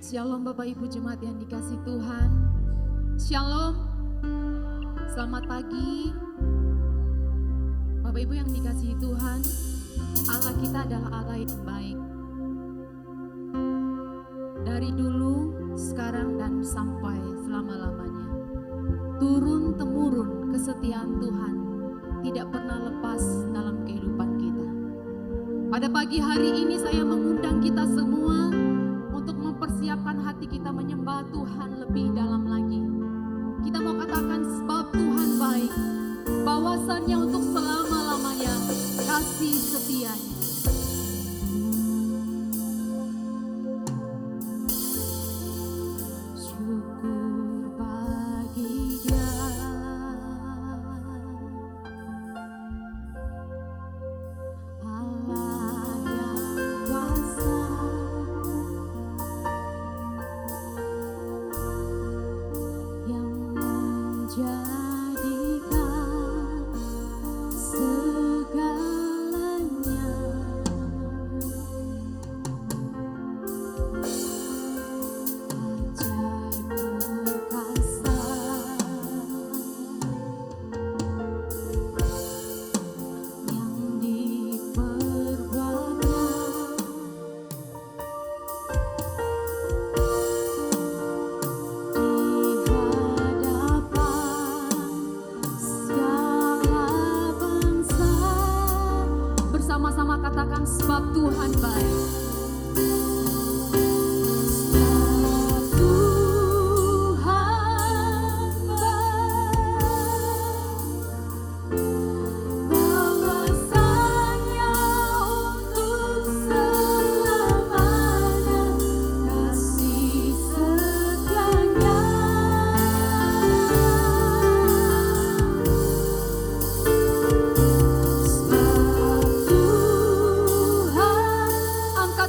Shalom Bapak Ibu Jemaat yang dikasih Tuhan. Shalom. Selamat pagi. Bapak Ibu yang dikasihi Tuhan. Allah kita adalah Allah yang baik. Dari dulu, sekarang dan sampai selama-lamanya. Turun temurun kesetiaan Tuhan tidak pernah lepas dalam kehidupan kita. Pada pagi hari ini saya mengundang kita semua untuk mempersiapkan hati kita menyembah Tuhan lebih dalam lagi. Kita mau katakan sebab Tuhan baik, bahwasannya untuk selama-lamanya kasih setianya. Syukur bagi Dia, Allah yang kuasa. Jadikan segalanya ajaib perkasa, yang diperbuatnya sama-sama katakan sebab Tuhan baik. Sebab Tuhan baik, bahwasannya untuk selamanya kasih setianya. Angkat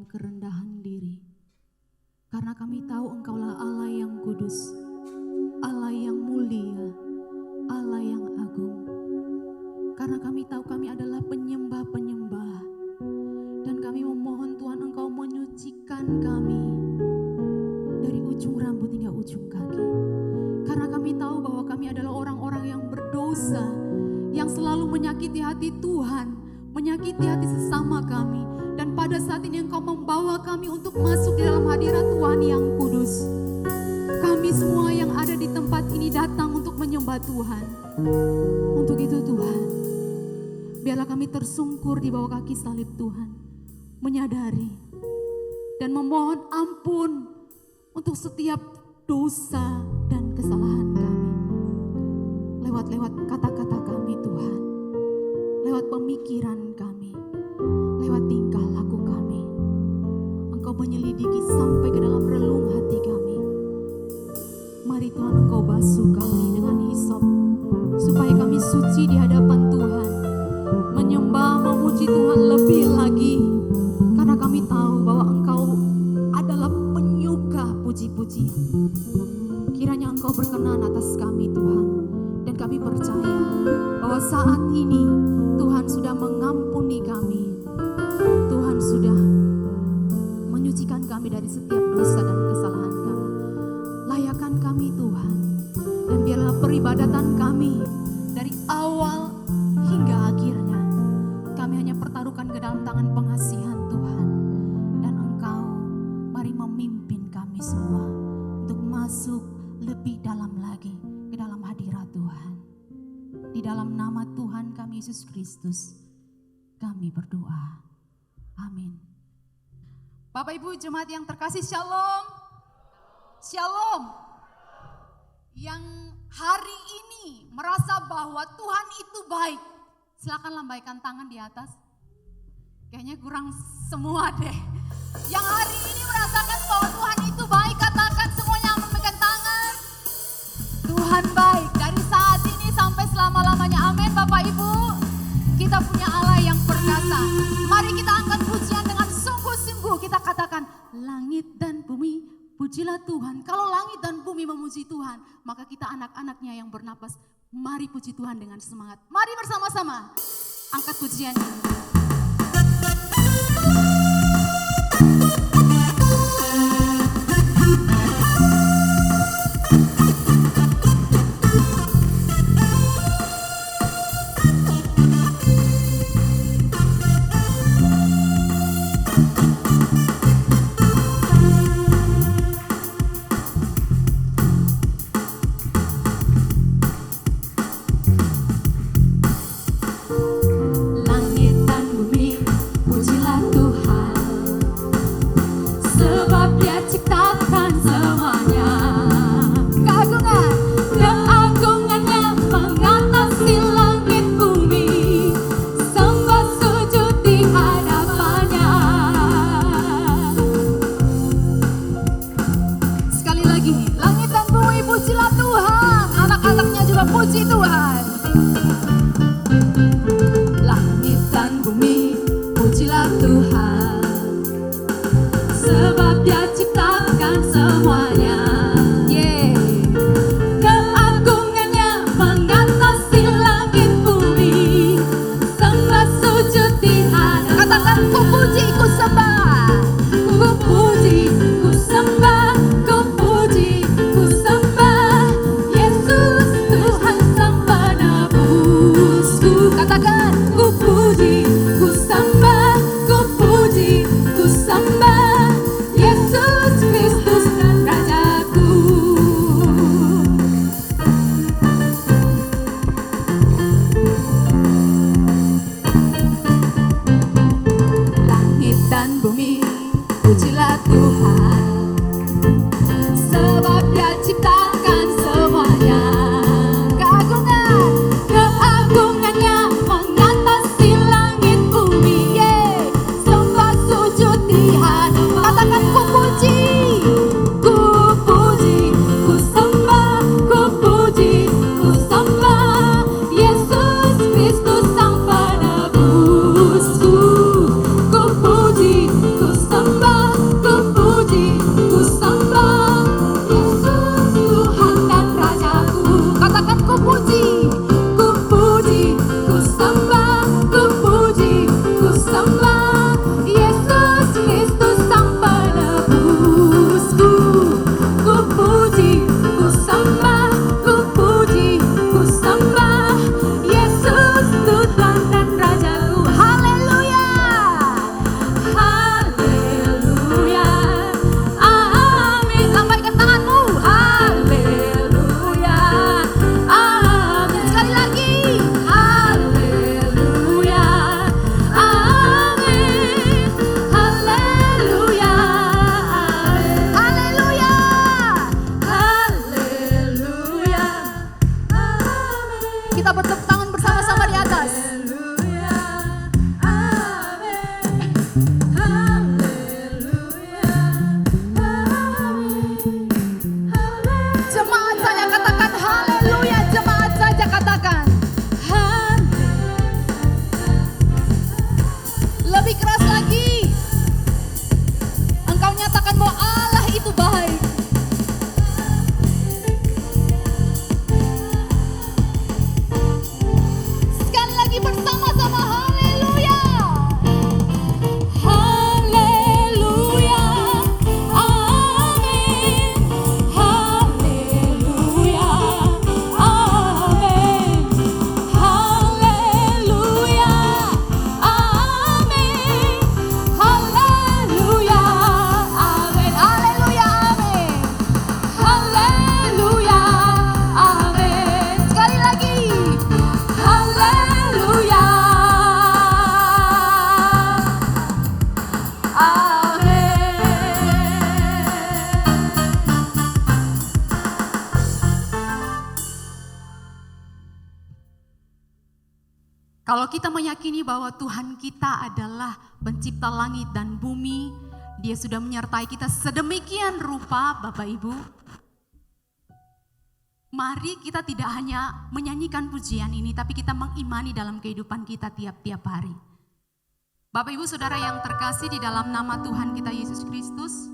dalam kerendahan diri. Karena kami tahu Engkaulah Allah yang kudus, Allah yang mulia, Allah yang agung. Karena kami tahu kami adalah penyembah-penyembah. Dan kami memohon Tuhan Engkau menyucikan kami dari ujung rambut hingga ujung kaki. Karena kami tahu bahwa kami adalah orang-orang yang berdosa, yang selalu menyakiti hati Tuhan, menyakiti hati sesama kami. Dan pada saat ini Engkau membawa kami untuk masuk di dalam hadirat Tuhan yang kudus. Kami semua yang ada di tempat ini datang untuk menyembah Tuhan. Untuk itu Tuhan, biarlah kami tersungkur di bawah kaki salib Tuhan, menyadari dan memohon ampun untuk setiap dosa dan kesalahan kami. Lewat kata-kata kami Tuhan, lewat pemikiran kami, lewat tingkah laku kami. Engkau menyelidiki sampai ke dalam relung hati kami. Mari Tuhan Engkau basuh kami dengan hisop, supaya kami suci di hadapan Tuhan, menyembah, memuji Tuhan lebih lagi. Karena kami tahu bahwa Engkau adalah penyuka puji-pujian. Kiranya Engkau berkenan atas kami Tuhan. Dan kami percaya bahwa saat ini Tuhan sudah mengampuni kami. Tuhan sudah menyucikan kami dari setiap dosa dan kesalahan kami. Layakan kami Tuhan. Dan biarlah peribadatan kami dari awal hingga akhirnya, kami hanya pertaruhkan ke dalam tangan pengasihan Tuhan. Dan Engkau mari memimpin kami semua untuk masuk lebih dalam lagi ke dalam hadirat Tuhan. Di dalam nama Tuhan kami Yesus Kristus, kami berdoa. Amin. Bapak Ibu jemaat yang terkasih, Shalom. Shalom. Yang hari ini merasa bahwa Tuhan itu baik, silakan lambaikan tangan di atas. Kayaknya kurang semua deh. Yang hari ini merasakan bahwa Tuhan itu baik, katakan semuanya memegang tangan. Tuhan baik dari saat ini sampai selama-lamanya. Amin Bapak Ibu. Kita punya Allah yang perkasa. Mari kita angkat pujian dengan sungguh-sungguh. Kita katakan langit dan bumi pujilah Tuhan. Kalau langit dan bumi memuji Tuhan, maka kita anak-anaknya yang bernapas, mari puji Tuhan dengan semangat. Mari bersama-sama angkat pujian. Puji Tuhan. Langit dan bumi pujilah Tuhan, sebab Dia ciptakan semuanya. Keagungannya mengatasi langit bumi, sembah sujud di hadapan. Katakan ku puji, ku sembah, ku puji, ku sembah, ku puji, ku sembah Yesus Tuhan Sang Penebus. Kalau kita meyakini bahwa Tuhan kita adalah pencipta langit dan bumi, Dia sudah menyertai kita sedemikian rupa, Bapak Ibu. Mari kita tidak hanya menyanyikan pujian ini, tapi kita mengimani dalam kehidupan kita tiap-tiap hari. Bapak Ibu Saudara yang terkasih di dalam nama Tuhan kita Yesus Kristus,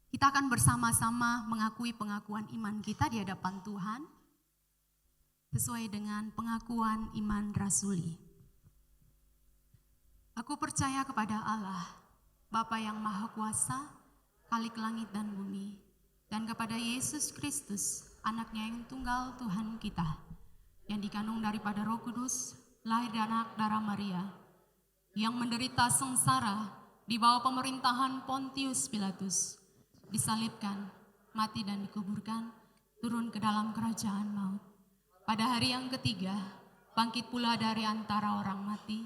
kita akan bersama-sama mengakui pengakuan iman kita di hadapan Tuhan sesuai dengan pengakuan iman rasuli. Aku percaya kepada Allah, Bapa yang Maha Kuasa, Khalik langit dan bumi, dan kepada Yesus Kristus, Anaknya yang tunggal Tuhan kita, yang dikandung daripada Roh Kudus, lahir dari anak darah Maria, yang menderita sengsara di bawah pemerintahan Pontius Pilatus, disalibkan, mati dan dikuburkan, turun ke dalam kerajaan maut. Pada hari yang ketiga, bangkit pula dari antara orang mati,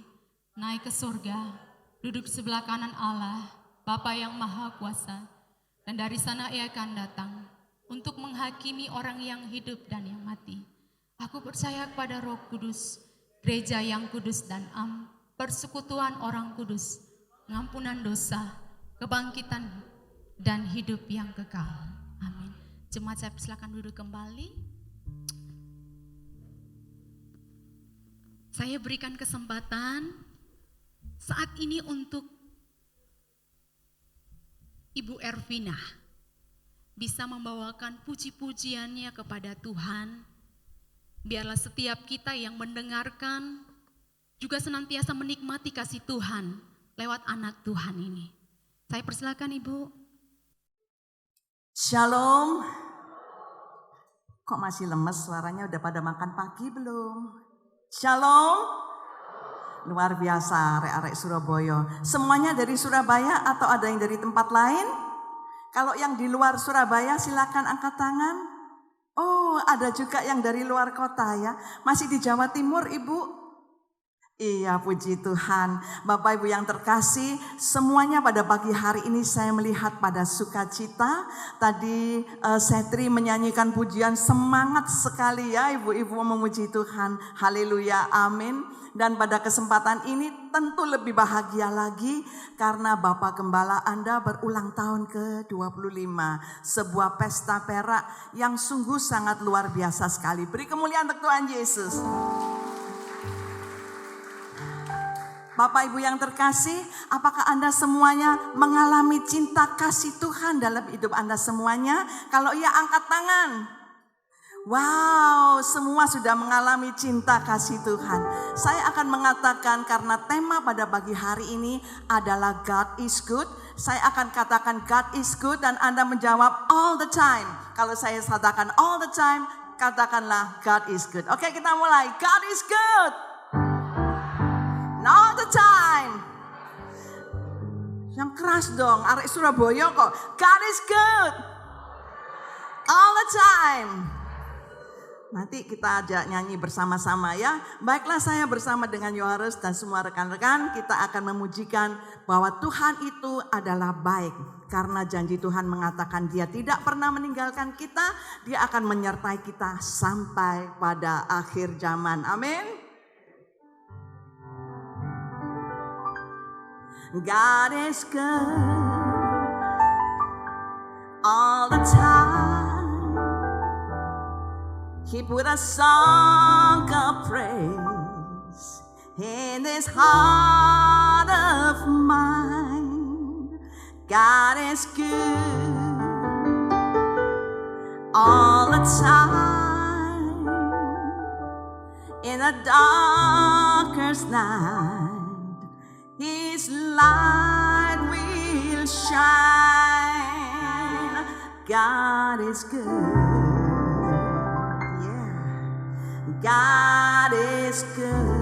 naik ke surga, duduk sebelah kanan Allah, Bapa yang Maha Kuasa, dan dari sana Ia akan datang untuk menghakimi orang yang hidup dan yang mati. Aku percaya kepada Roh Kudus, gereja yang kudus dan am, persekutuan orang kudus, pengampunan dosa, kebangkitan dan hidup yang kekal. Amin. Jemaat saya persilakan duduk kembali. Saya berikan kesempatan saat ini untuk Ibu Ervina bisa membawakan puji-pujiannya kepada Tuhan. Biarlah setiap kita yang mendengarkan juga senantiasa menikmati kasih Tuhan lewat anak Tuhan ini. Saya persilakan Ibu. Shalom. Kok masih lemes suaranya, udah pada makan pagi belum? Shalom. Luar biasa arek-arek Surabaya. Semuanya dari Surabaya atau ada yang dari tempat lain? Kalau yang di luar Surabaya silakan angkat tangan. Oh, ada juga yang dari luar kota ya. Masih di Jawa Timur Ibu? Iya, puji Tuhan. Bapak Ibu yang terkasih, semuanya pada pagi hari ini saya melihat pada sukacita. Tadi Setri menyanyikan pujian, semangat sekali ya ibu-ibu memuji Tuhan. Haleluya, amin. Dan pada kesempatan ini tentu lebih bahagia lagi karena Bapak Gembala Anda berulang tahun ke-25. Sebuah pesta perak yang sungguh sangat luar biasa sekali. Beri kemuliaan untuk Tuhan Yesus. Bapak Ibu yang terkasih, apakah Anda semuanya mengalami cinta kasih Tuhan dalam hidup Anda semuanya? Kalau iya angkat tangan. Wow, semua sudah mengalami cinta kasih Tuhan. Saya akan mengatakan karena tema pada pagi hari ini adalah God is good. Saya akan katakan God is good dan Anda menjawab all the time. Kalau saya katakan all the time, katakanlah God is good. Oke, kita mulai. God is good. All the time. Yang keras dong, arek Surabaya kok. God is good. All the time. Nanti kita ajak nyanyi bersama-sama ya. Baiklah, saya bersama dengan Yohanes dan semua rekan-rekan, kita akan memujikan bahwa Tuhan itu adalah baik. Karena janji Tuhan mengatakan Dia tidak pernah meninggalkan kita, Dia akan menyertai kita sampai pada akhir zaman. Amin. God is good all the time. He put a song of praise in this heart of mine. God is good all the time. In the darkest night, His light will shine. God is good. Yeah. God is good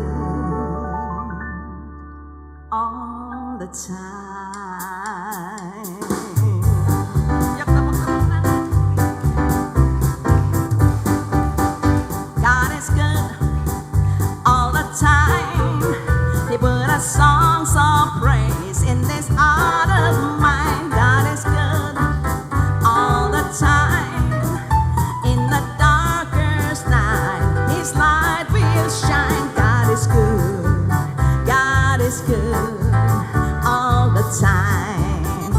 all the time. God is good all the time. He put a songs of praise in this heart of mine. God is good all the time. In is good all the time.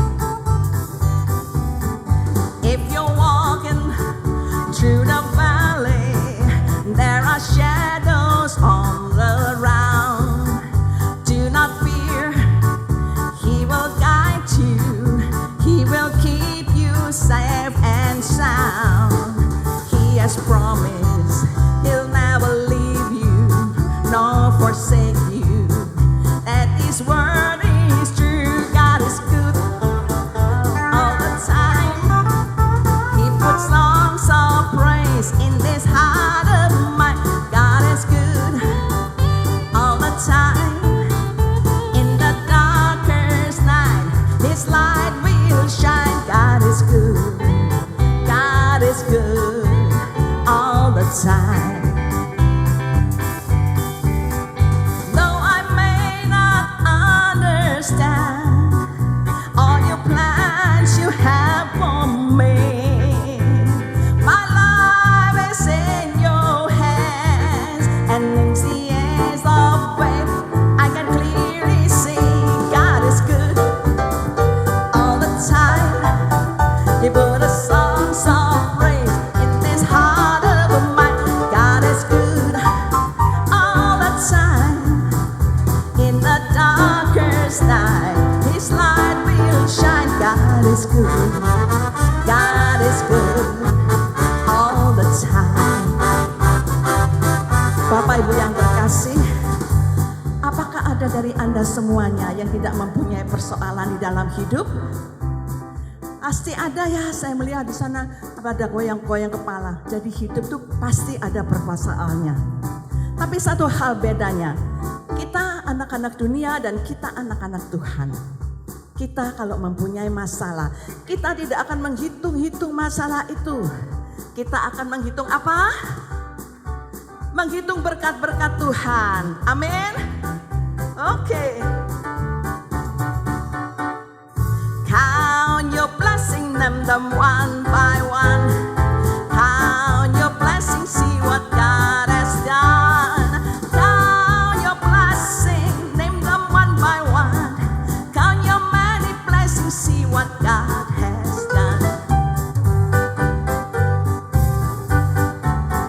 If you're walking through the valley, there are shadows all around. Do not fear, He will guide you. He will keep you safe and sound. He has promised He'll never leave you nor forsake you. That His word is true. God is good all the time. He puts songs of praise in this heart of mine. God is good all the time. In the darkest night, His light will shine. God is good. God is good all the time. Though I may not understand all your plans you have for me, my life is in your hands, and in the eyes of faith I can clearly see God is good all the time. He put a songs of praise in this heart of mine. God is good all the time. In the darkest night, His light will shine. God is good. God is good all the time. Bapak Ibu yang terkasih, apakah ada dari Anda semuanya yang tidak mempunyai persoalan di dalam hidup? Pasti ada ya, saya melihat di sana ada goyang-goyang kepala. Jadi hidup tuh pasti ada permasalahannya. Tapi satu hal bedanya, kita anak-anak dunia dan kita anak-anak Tuhan. Kita kalau mempunyai masalah, kita tidak akan menghitung-hitung masalah itu. Kita akan menghitung apa? Menghitung berkat-berkat Tuhan. Amin. Oke. Count your blessing, name them one by one. Count your blessings, see what God has done. Count your blessing, name them one by one. Count your many blessings, see what God has done.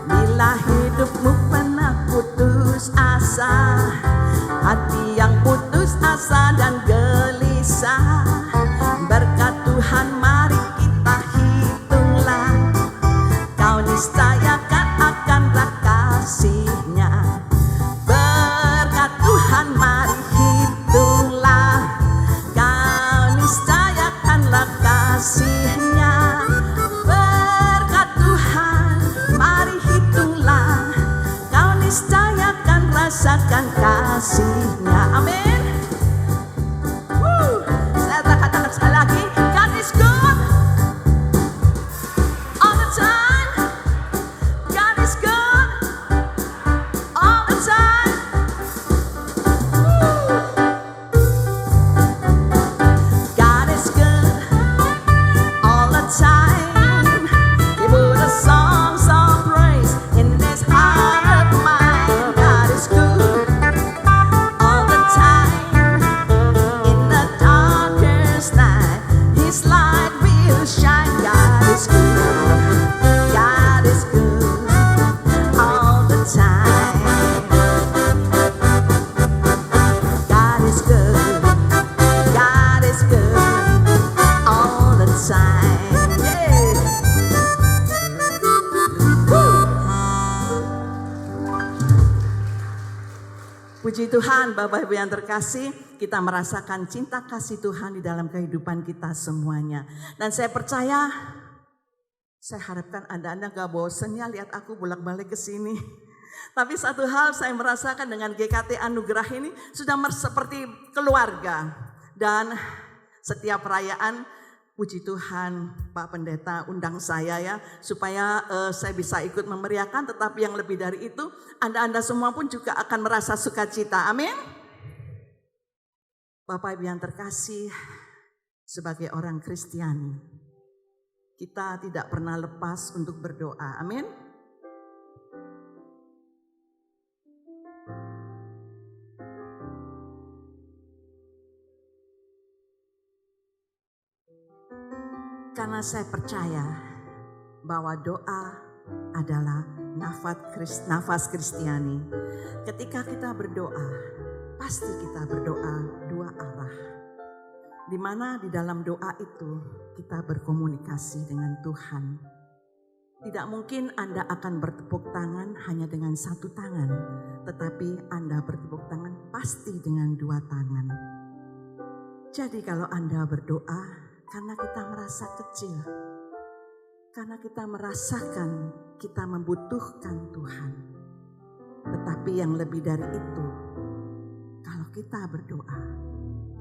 Bila hidupmu pernah putus asa, hati yang putus asa dan gelisah, berkat Tuhan mari kita hitunglah. Kau nistayakan akan kasih-Nya. Berkat Tuhan mari hitunglah. Kau nistayakanlah kasih-Nya. Berkat Tuhan mari hitunglah. Kau nistayakan rasakan kasih-Nya. Amin. Saya katakan sekali lagi, God is good all the time. God is good all the time. God is good all the time. He put a songs of praise in this heart of mine. God is good all the time. In the darkest night, His light will shine. God is good. God is good all the time. God is good. God is good all the time. Yeah. Woo. Puji Tuhan, Bapak Ibu yang terkasih, kita merasakan cinta kasih Tuhan di dalam kehidupan kita semuanya. Dan saya percaya, saya harapkan Anda gak bosen ya lihat aku bolak-balik ke sini. Tapi satu hal saya merasakan dengan GKT Anugerah ini sudah seperti keluarga. Dan setiap perayaan, puji Tuhan Pak Pendeta undang saya ya, supaya saya bisa ikut memeriahkan. Tetapi yang lebih dari itu, Anda semua pun juga akan merasa sukacita. Amin. Bapak Ibu yang terkasih, sebagai orang Kristiani, kita tidak pernah lepas untuk berdoa. Amin. Karena saya percaya bahwa doa adalah nafas Kristiani. Ketika kita berdoa, pasti kita berdoa dua arah. Di mana di dalam doa itu kita berkomunikasi dengan Tuhan. Tidak mungkin Anda akan bertepuk tangan hanya dengan satu tangan, tetapi Anda bertepuk tangan pasti dengan dua tangan. Jadi kalau Anda berdoa karena kita merasa kecil, karena kita merasakan kita membutuhkan Tuhan. Tetapi yang lebih dari itu, kalau kita berdoa,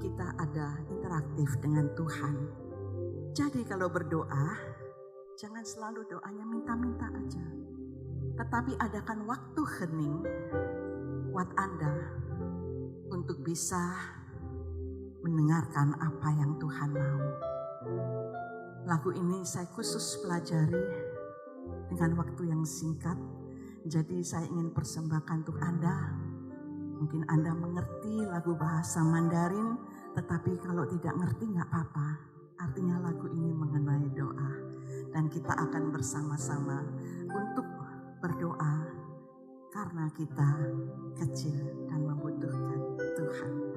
kita ada interaktif dengan Tuhan. Jadi kalau berdoa, jangan selalu doanya minta-minta aja. Tetapi adakan waktu hening buat Anda untuk bisa mendengarkan apa yang Tuhan mau. Lagu ini saya khusus pelajari dengan waktu yang singkat. Jadi saya ingin persembahkan untuk Anda. Mungkin Anda mengerti lagu bahasa Mandarin, tetapi kalau tidak ngerti nggak apa-apa. Artinya lagu ini mengenai doa. Dan kita akan bersama-sama untuk berdoa karena kita kecil dan membutuhkan Tuhan.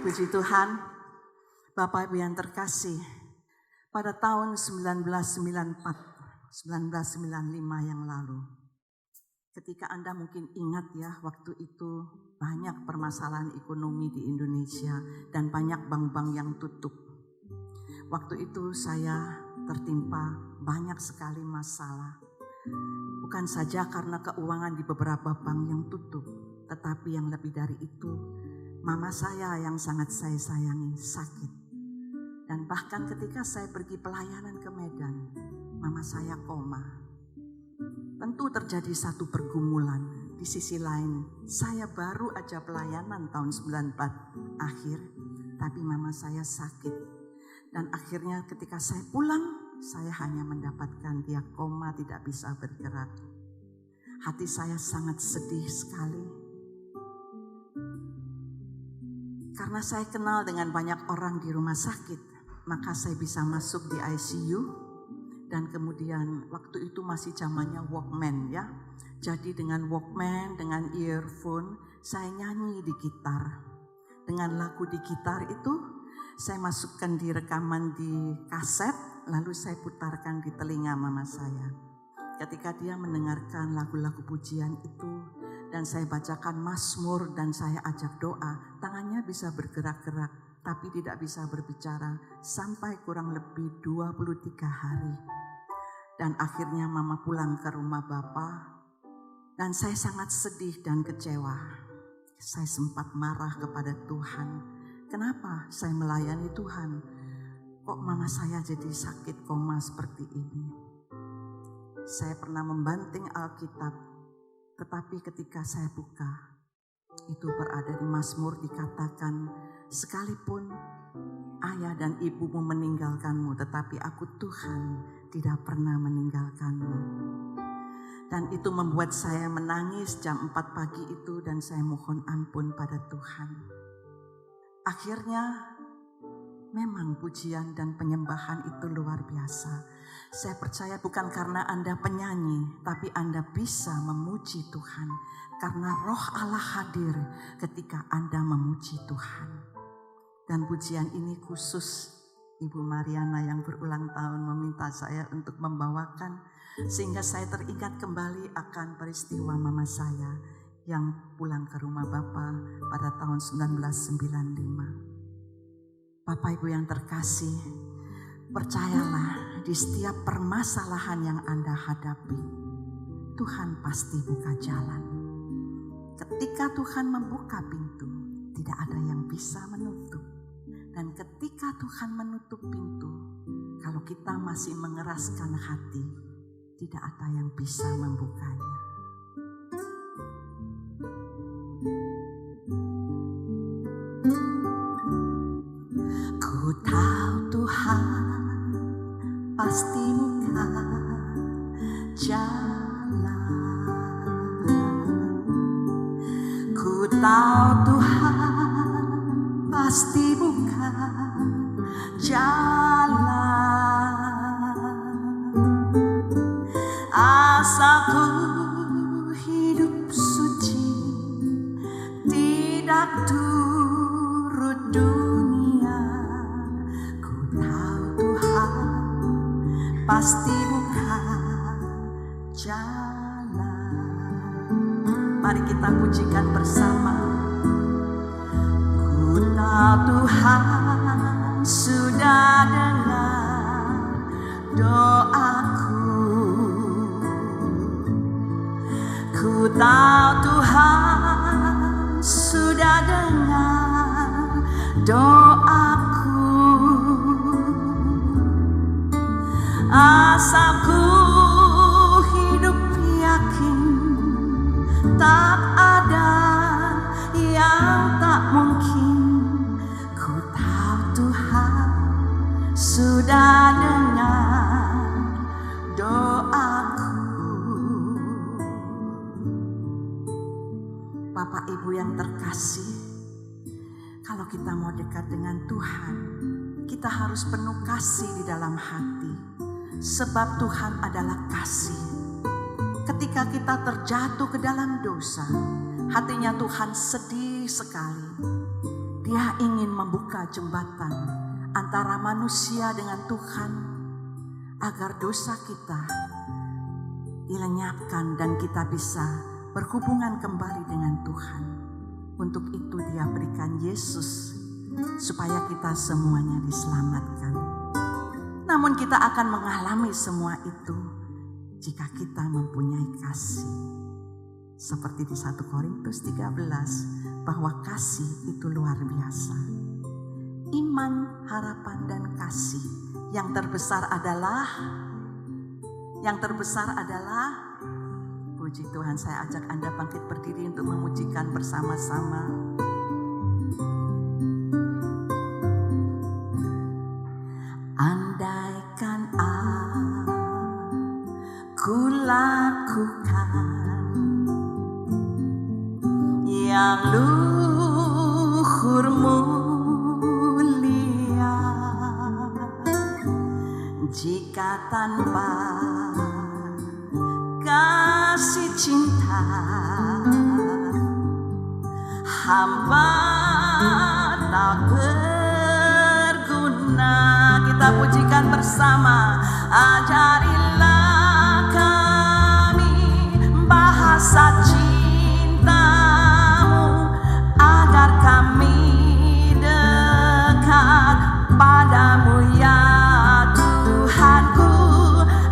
Puji Tuhan, Bapak Ibu yang terkasih, pada tahun 1995 yang lalu, ketika Anda mungkin ingat ya, waktu itu banyak permasalahan ekonomi di Indonesia dan banyak bank-bank yang tutup. Waktu itu saya tertimpa banyak sekali masalah. Bukan saja karena keuangan di beberapa bank yang tutup, tetapi yang lebih dari itu, mama saya yang sangat saya sayangi sakit. Dan bahkan ketika saya pergi pelayanan ke Medan, mama saya koma. Tentu terjadi satu pergumulan. Di sisi lain, saya baru aja pelayanan tahun 94 akhir, tapi mama saya sakit. Dan akhirnya ketika saya pulang, saya hanya mendapatkan dia koma, tidak bisa bergerak. Hati saya sangat sedih sekali. Karena saya kenal dengan banyak orang di rumah sakit, maka saya bisa masuk di ICU. Dan kemudian waktu itu masih zamannya Walkman ya. Jadi dengan Walkman, dengan earphone, saya nyanyi di gitar. Dengan lagu di gitar itu, saya masukkan di rekaman di kaset, lalu saya putarkan di telinga mama saya. Ketika dia mendengarkan lagu-lagu pujian itu, dan saya bacakan mazmur dan saya ajak doa, tangannya bisa bergerak-gerak tapi tidak bisa berbicara sampai kurang lebih 23 hari. Dan akhirnya mama pulang ke rumah Bapak dan saya sangat sedih dan kecewa. Saya sempat marah kepada Tuhan. Kenapa saya melayani Tuhan? Kok mama saya jadi sakit koma seperti ini? Saya pernah membanting Alkitab. Tetapi ketika saya buka, itu berada di Mazmur dikatakan, sekalipun ayah dan ibumu meninggalkanmu, tetapi aku Tuhan tidak pernah meninggalkanmu. Dan itu membuat saya menangis jam 4 pagi itu dan saya mohon ampun pada Tuhan. Akhirnya memang pujian dan penyembahan itu luar biasa. Saya percaya bukan karena Anda penyanyi, tapi Anda bisa memuji Tuhan. Karena roh Allah hadir ketika Anda memuji Tuhan. Dan pujian ini khusus Ibu Mariana yang berulang tahun meminta saya untuk membawakan. Sehingga saya teringat kembali akan peristiwa mama saya yang pulang ke rumah Bapak pada tahun 1995. Bapak Ibu yang terkasih, percayalah di setiap permasalahan yang Anda hadapi, Tuhan pasti buka jalan. Ketika Tuhan membuka pintu, tidak ada yang bisa menutup. Dan ketika Tuhan menutup pintu, kalau kita masih mengeraskan hati, tidak ada yang bisa membukanya. Ku tahu Tuhan pasti buka jalan. Ku tahu Tuhan pasti buka jalan. Asalku hidup suci, tidak turut dunia. Ku tahu Tuhan pasti buka jalan. Mari kita pujikan bersama. Ku tahu Tuhan sudah dengar doaku. Ku tahu Tuhan sudah dengar doaku. Asalku hidup yakin, tak ada yang tak mungkin. Ku tahu Tuhan sudah dengar doaku. Bapak Ibu yang terkasih, kalau kita mau dekat dengan Tuhan, kita harus penuh kasih di dalam hati. Sebab Tuhan adalah kasih. Ketika kita terjatuh ke dalam dosa, hatinya Tuhan sedih sekali. Dia ingin membuka jembatan antara manusia dengan Tuhan agar dosa kita dilenyapkan dan kita bisa berhubungan kembali dengan Tuhan. Untuk itu Dia berikan Yesus supaya kita semuanya diselamatkan. Namun kita akan mengalami semua itu jika kita mempunyai kasih. Seperti di 1 Korintus 13 bahwa kasih itu luar biasa. Iman, harapan dan kasih. Yang terbesar adalah puji Tuhan, saya ajak Anda bangkit berdiri untuk memujikan bersama-sama. Andaikan aku lakukan yang luhur mulia, jika tanpa kasih cinta hamba tak berguna. Kita pujikan bersama. Ajarilah kami bahasa cintamu agar kami dekat padamu ya Tuhanku.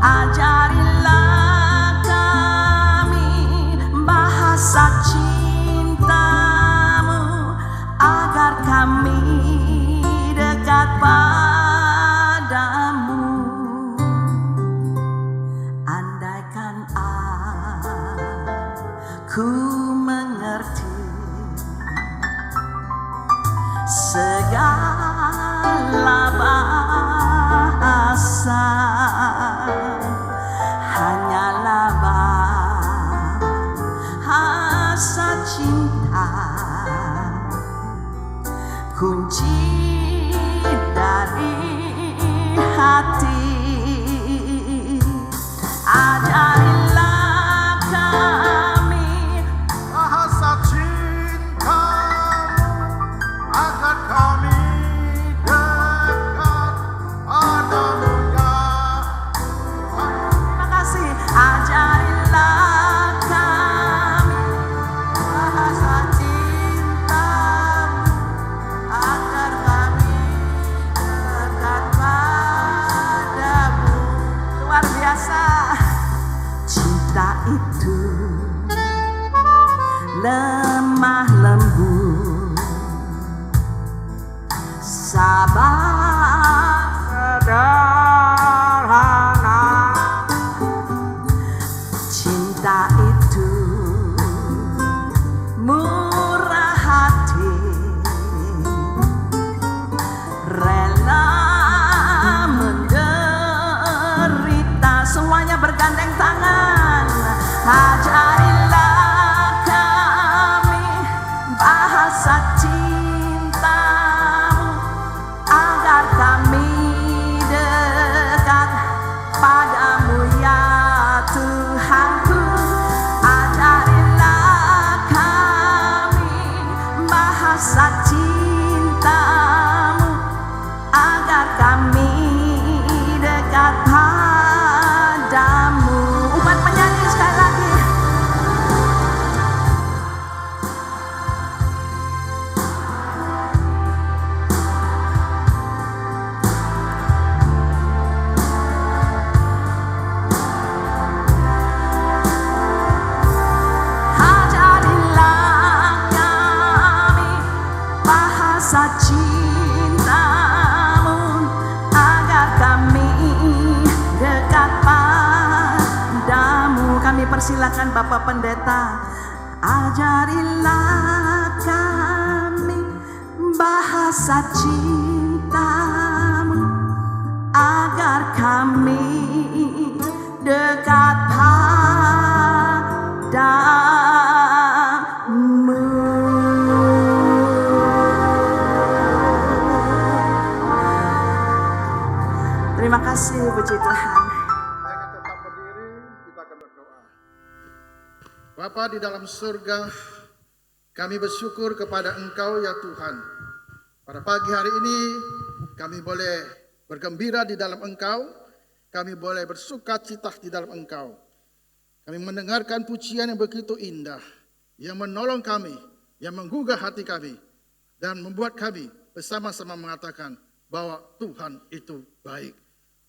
Ajarilah kami bahasa cintamu agar kami dekat padamu. Andaikan aku mengerti segala bahasa, hanyalah bahasa cinta, kunci dari hati. Ajarilah kami bahasa cintamu agar kami dekat padamu ya Tuhan. Terima kasih. Ajarilah kami bahasa cintamu agar kami dekat padamu. Luar biasa. Cinta itu lemah lembut, sabar sederhana. Cinta itu murah hati, rela menderita. Semuanya bergandeng tangan. Ajarilah kami bahasa cintamu agar kami dekat padamu ya Tuhanku. Ajarilah kami bahasa cintamu agar kami dekat padamu. Umat penyanyi sekali lagi. Ajarilah kami bahasa cintamu agar kami dekat padamu. Kami persilakan Bapak Pendeta. Ajarilah kami bahasa cintamu agar kami dekat padamu. Terima kasih, puji Tuhan. Dengan tetap berdiri, kita akan berdoa. Bapa di dalam surga, kami bersyukur kepada Engkau ya Tuhan, Pada pagi hari ini kami boleh bergembira di dalam Engkau, kami boleh bersuka cita di dalam Engkau. Kami mendengarkan pujian yang begitu indah, yang menolong kami, yang menggugah hati kami, dan membuat kami bersama-sama mengatakan bahwa Tuhan itu baik.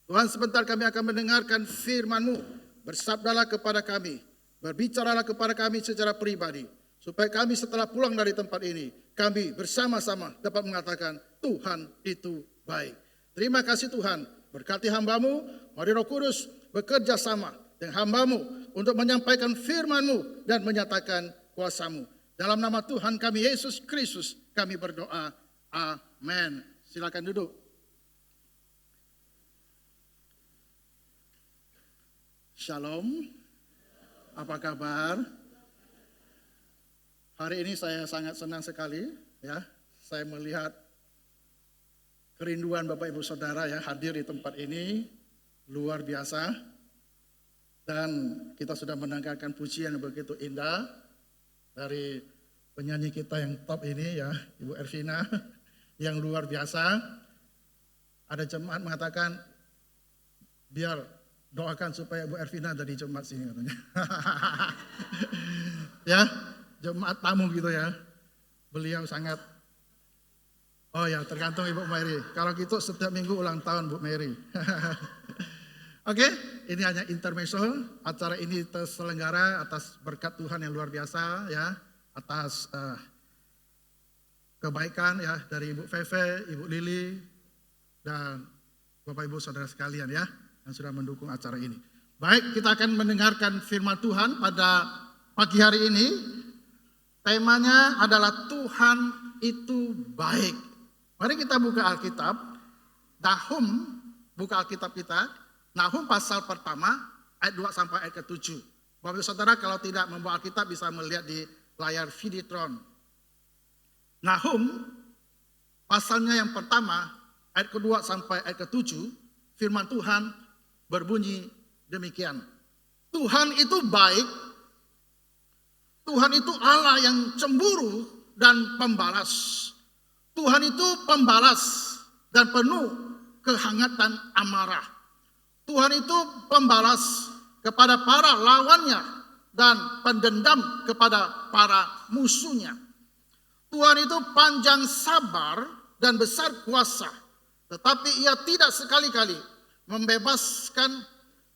Tuhan, sebentar kami akan mendengarkan firman-Mu. Bersabdalah kepada kami, berbicaralah kepada kami secara pribadi, supaya kami setelah pulang dari tempat ini, kami bersama-sama dapat mengatakan Tuhan itu baik. Terima kasih Tuhan, berkati hamba-Mu, mari Roh Kudus bekerja sama dengan hamba-Mu untuk menyampaikan firman-Mu dan menyatakan kuasa-Mu. Dalam nama Tuhan kami Yesus Kristus kami berdoa. Amin. Silakan duduk. Shalom. Apa kabar? Hari ini saya sangat senang sekali ya. Saya melihat kerinduan Bapak Ibu Saudara ya hadir di tempat ini luar biasa. Dan kita sudah mendengarkan pujian yang begitu indah dari penyanyi kita yang top ini ya, Ibu Ervina yang luar biasa. Ada jemaat mengatakan biar doakan supaya Ibu Ervina dari jemaat sini katanya. Ya, jemaat tamu gitu ya. Beliau sangat, oh ya tergantung Ibu Mary. Kalau gitu setiap minggu ulang tahun Bu Mary. Oke, ini hanya intermezzo. Acara ini terselenggara atas berkat Tuhan yang luar biasa ya, atas kebaikan ya dari Ibu Feve, Ibu Lili, dan Bapak Ibu Saudara sekalian ya yang sudah mendukung acara ini. Baik, kita akan mendengarkan firman Tuhan pada pagi hari ini. Temanya adalah Tuhan itu baik. Mari kita buka Alkitab. Nahum, buka Alkitab kita. Nahum pasal pertama ayat 2 sampai ayat ke-7. Bapak Saudara kalau tidak membawa Alkitab bisa melihat di layar Viditron. Nahum pasalnya yang pertama ayat kedua sampai ayat ke-7, firman Tuhan berbunyi demikian. Tuhan itu baik. Tuhan itu Allah yang cemburu dan pembalas. Tuhan itu pembalas dan penuh kehangatan amarah. Tuhan itu pembalas kepada para lawannya dan pendendam kepada para musuhnya. Tuhan itu panjang sabar dan besar kuasa, tetapi ia tidak sekali-kali membebaskan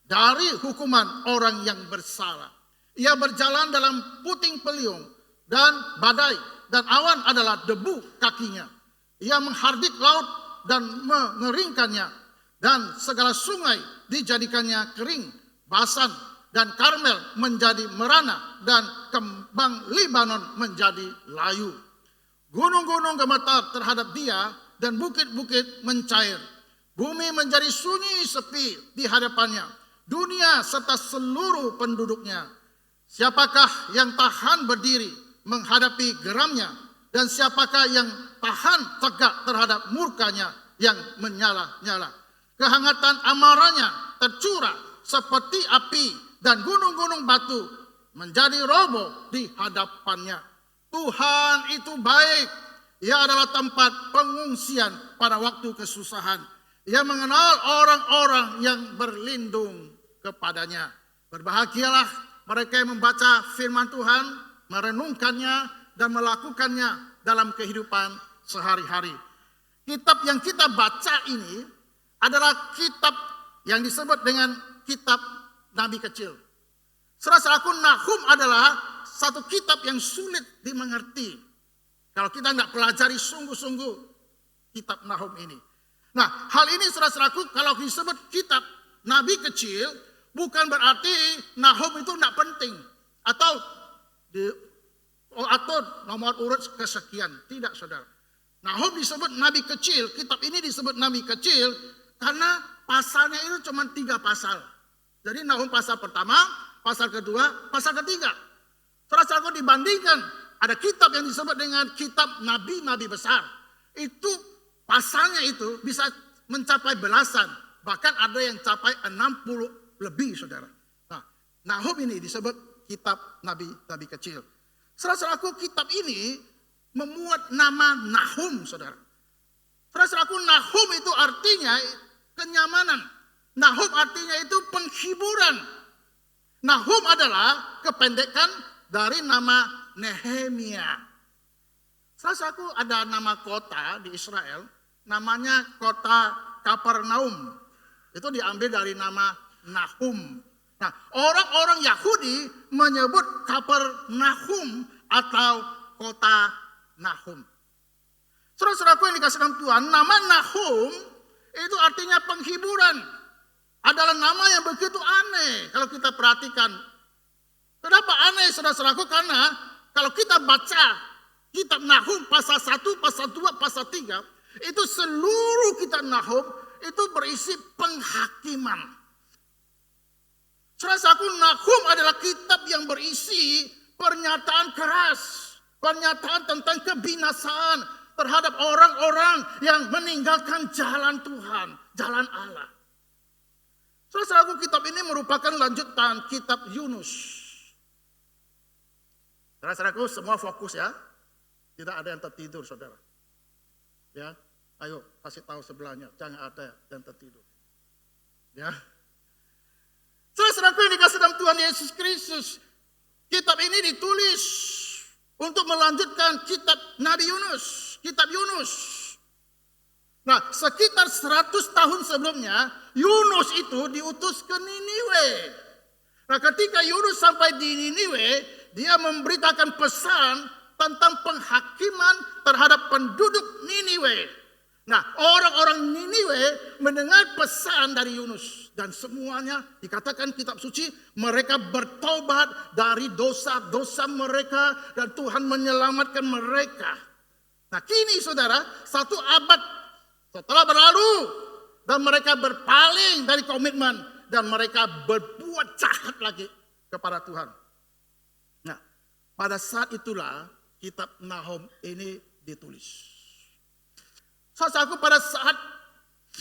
dari hukuman orang yang bersalah. Ia berjalan dalam puting beliung dan badai, dan awan adalah debu kakinya. Ia menghardik laut dan mengeringkannya, dan segala sungai dijadikannya kering, Basan dan Karmel menjadi merana, dan kembang Libanon menjadi layu. Gunung-gunung gemetar terhadap dia, dan bukit-bukit mencair. Bumi menjadi sunyi sepi di hadapannya, dunia serta seluruh penduduknya. Siapakah yang tahan berdiri menghadapi geramnya, dan siapakah yang tahan tegak terhadap murkanya yang menyala-nyala. Kehangatan amarahnya tercurah seperti api, dan gunung-gunung batu menjadi roboh di hadapannya. Tuhan itu baik. Ia adalah tempat pengungsian pada waktu kesusahan. Ia mengenal orang-orang yang berlindung kepadanya. Berbahagialah mereka yang membaca firman Tuhan, merenungkannya, dan melakukannya dalam kehidupan sehari-hari. Kitab yang kita baca ini adalah kitab yang disebut dengan kitab Nabi kecil. Saudara-saudaraku, Nahum adalah satu kitab yang sulit dimengerti kalau kita tidak pelajari sungguh-sungguh kitab Nahum ini. Nah, hal ini saudara-saudaraku kalau disebut kitab Nabi kecil, bukan berarti Nahum itu tidak penting atau nomor urut kesekian. Tidak, saudara. Nahum disebut Nabi kecil, kitab ini disebut Nabi kecil karena pasalnya itu cuma 3 pasal. Jadi Nahum pasal pertama, pasal kedua, pasal ketiga. Saudara-saudaraku, dibandingkan ada kitab yang disebut dengan kitab nabi-nabi besar. Itu pasalnya itu bisa mencapai belasan. Bahkan ada yang capai 60 lebih, saudara. Nah, Nahum ini disebut kitab nabi-nabi kecil. Saudara-saudaraku, kitab ini memuat nama Nahum, saudara. Saudara-saudaraku, Nahum itu artinya kenyamanan. Nahum artinya itu penghiburan. Nahum adalah kependekan dari nama Nehemia. Saudara-saudaraku, ada nama kota di Israel, namanya kota Kapernaum. Itu diambil dari nama Nahum. Nah, orang-orang Yahudi menyebut Kapernaum atau kota Nahum. Saudara-saudaraku yang dikasih dalam Tuhan, nama Nahum itu artinya penghiburan. Adalah nama yang begitu aneh kalau kita perhatikan. Kenapa aneh, saudara-saudaraku? Karena kalau kita baca kitab Nahum pasal 1, pasal 2, pasal 3, itu seluruh kitab Nahum itu berisi penghakiman. Saudara-saudaraku, Nahum adalah kitab yang berisi pernyataan keras, pernyataan tentang kebinasaan terhadap orang-orang yang meninggalkan jalan Tuhan, jalan Allah. Saudara-saudaraku, kitab ini merupakan lanjutan kitab Yunus. Saudara-saudaraku, semua fokus ya. Tidak ada yang tertidur, saudara. Ya, ayo kasih tahu sebelahnya, jangan ada yang tertidur. Ya. Saudara-saudaraku yang dikasih dalam Tuhan Yesus Kristus, kitab ini ditulis untuk melanjutkan kitab Nabi Yunus, kitab Yunus. Nah, sekitar 100 tahun sebelumnya, Yunus itu diutus ke Niniwe. Nah, ketika Yunus sampai di Niniwe, dia memberitakan pesan tentang penghakiman terhadap penduduk Niniwe. Nah, orang-orang Niniwe mendengar pesan dari Yunus. Dan semuanya dikatakan kitab suci, mereka bertobat dari dosa-dosa mereka dan Tuhan menyelamatkan mereka. Nah, kini saudara, 1 abad setelah berlalu dan mereka berpaling dari komitmen dan mereka berbuat jahat lagi kepada Tuhan. Nah, pada saat itulah kitab Nahum ini ditulis. Saudaraku, pada saat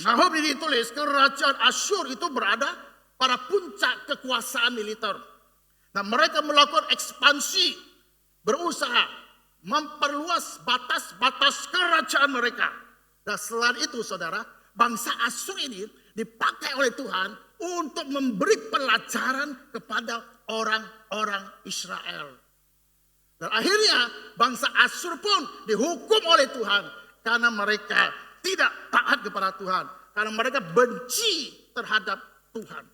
Nahum ini ditulis, kerajaan Asyur itu berada pada puncak kekuasaan militer. Nah, mereka melakukan ekspansi, berusaha memperluas batas-batas kerajaan mereka. Dan selain itu, saudara, bangsa Asyur ini dipakai oleh Tuhan untuk memberi pelajaran kepada orang-orang Israel. Dan akhirnya bangsa Asyur pun dihukum oleh Tuhan karena mereka tidak taat kepada Tuhan. Karena mereka benci terhadap Tuhan.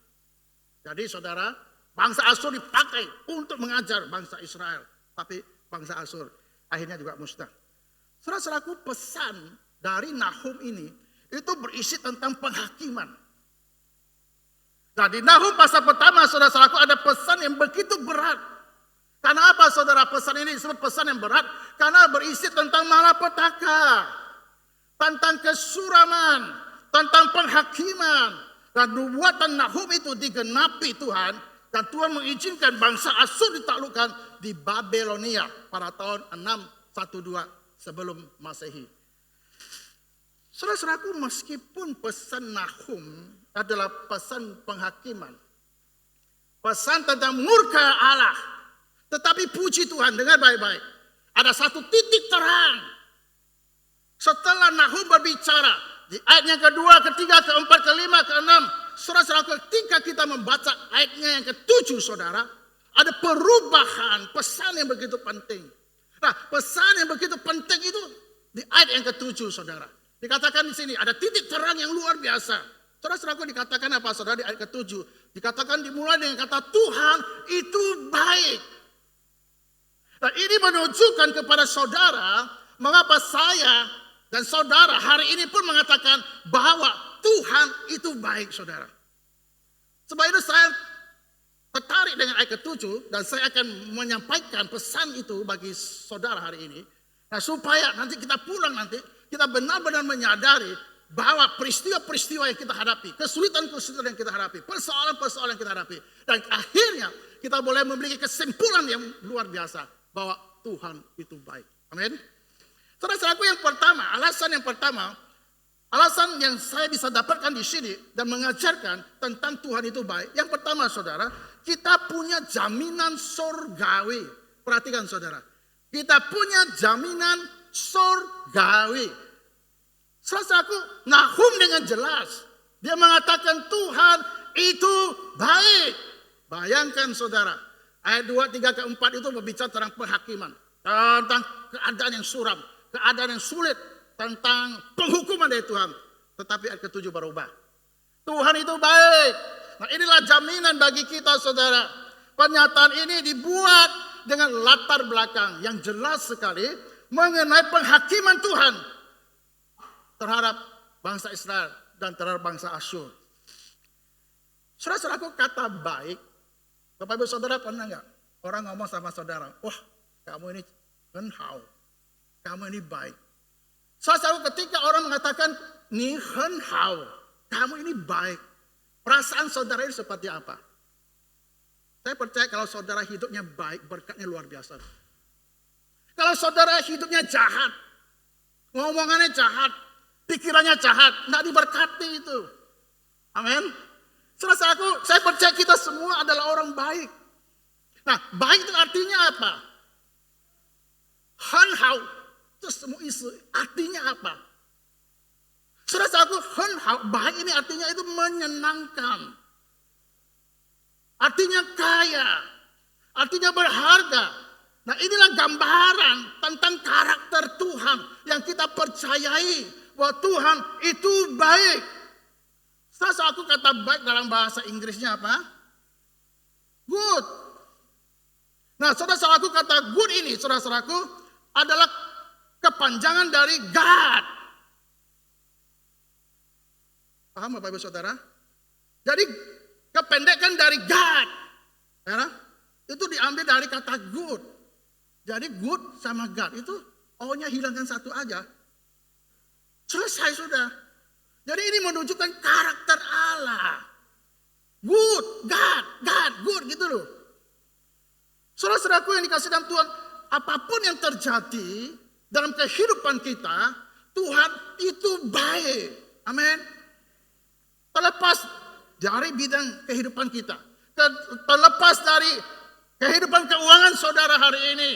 Jadi saudara, bangsa Asyur dipakai untuk mengajar bangsa Israel. Tapi bangsa Asyur akhirnya juga musnah. Saudara-saudaraku, pesan dari Nahum ini itu berisi tentang penghakiman. Nah, di Nahum pasal pertama, saudara-saudaraku, ada pesan yang begitu berat. Karena apa, saudara? Pesan ini disebut pesan yang berat karena berisi tentang malapetaka, tentang kesuraman, tentang penghakiman. Dan nubuatan Nahum itu digenapi Tuhan, dan Tuhan mengizinkan bangsa Asyur ditaklukkan di Babelonia pada tahun 612 sebelum Masehi. Saudara-saudaraku, meskipun pesan Nahum adalah pesan penghakiman, pesan tentang murka Allah, tetapi puji Tuhan, dengar baik-baik, ada satu titik terang. Setelah Nahum berbicara di ayat yang kedua, ketiga, keempat, kelima, keenam, saudara-saudaraku, ketika kita membaca ayatnya yang ketujuh, saudara, ada perubahan pesan yang begitu penting. Nah, pesan yang begitu penting itu di ayat yang ketujuh, saudara. Dikatakan di sini ada titik terang yang luar biasa. Saudara-saudaraku, dikatakan apa, saudara, di ayat ketujuh? Dikatakan dimulai dengan kata Tuhan itu baik. Nah, ini menunjukkan kepada saudara mengapa saya dan saudara hari ini pun mengatakan bahwa Tuhan itu baik, saudara. Sebab itu saya tertarik dengan ayat ke-7 dan saya akan menyampaikan pesan itu bagi saudara hari ini. Nah, supaya nanti kita pulang nanti, kita benar-benar menyadari bahwa peristiwa-peristiwa yang kita hadapi, kesulitan-kesulitan yang kita hadapi, persoalan-persoalan yang kita hadapi, dan akhirnya kita boleh memiliki kesimpulan yang luar biasa bahwa Tuhan itu baik. Amin. Saudara-saudaraku, yang pertama, alasan yang saya bisa dapatkan di sini dan mengajarkan tentang Tuhan itu baik. Yang pertama, saudara, kita punya jaminan surgawi. Perhatikan, saudara, kita punya jaminan surgawi. Saudaraku, Nahum dengan jelas. Dia mengatakan Tuhan itu baik. Bayangkan saudara, ayat 2, 3, ke 4 itu berbicara tentang penghakiman. Tentang keadaan yang suram, keadaan yang sulit, tentang penghukuman dari Tuhan. Tetapi ayat ke-7 berubah. Tuhan itu baik. Nah, inilah jaminan bagi kita saudara. Pernyataan ini dibuat dengan latar belakang yang jelas sekali mengenai penghakiman Tuhan terhadap bangsa Israel dan terhadap bangsa Asyur. Saudara-saudaraku, kata baik, Bapak Ibu Saudara pernah nggak orang ngomong sama saudara, wah kamu ini henhau, kamu ini baik. Saudara-saudaraku, ketika orang mengatakan ni henhau, kamu ini baik, perasaan saudara ini seperti apa? Saya percaya kalau saudara hidupnya baik, berkatnya luar biasa. Kalau saudara hidupnya jahat, ngomongannya jahat, pikirannya jahat, tidak diberkati itu. Amin. Saudara-saudaraku, saya percaya kita semua adalah orang baik. Nah, baik itu artinya apa? Henhau, itu semua isu, artinya apa? Saudara-saudaraku, henhau, baik ini artinya itu menyenangkan. Artinya kaya, artinya berharga. Nah, inilah gambaran tentang karakter Tuhan yang kita percayai bahwa Tuhan itu baik. Salah satu kata baik dalam bahasa Inggrisnya apa? Good. Nah, saudara-saudaraku, kata good ini, saudara-saudaraku, adalah kepanjangan dari God. Paham Bapak Ibu Saudara? Jadi kependekan dari God. Ya, itu diambil dari kata good. Jadi good sama God itu O-nya hilangkan satu aja. Selesai sudah. Jadi ini menunjukkan karakter Allah. Good, God, good gitu loh. Saudara-saudaraku yang dikasih dalam Tuhan, apapun yang terjadi dalam kehidupan kita, Tuhan itu baik. Amin. Terlepas dari bidang kehidupan kita. Terlepas dari kehidupan keuangan saudara hari ini.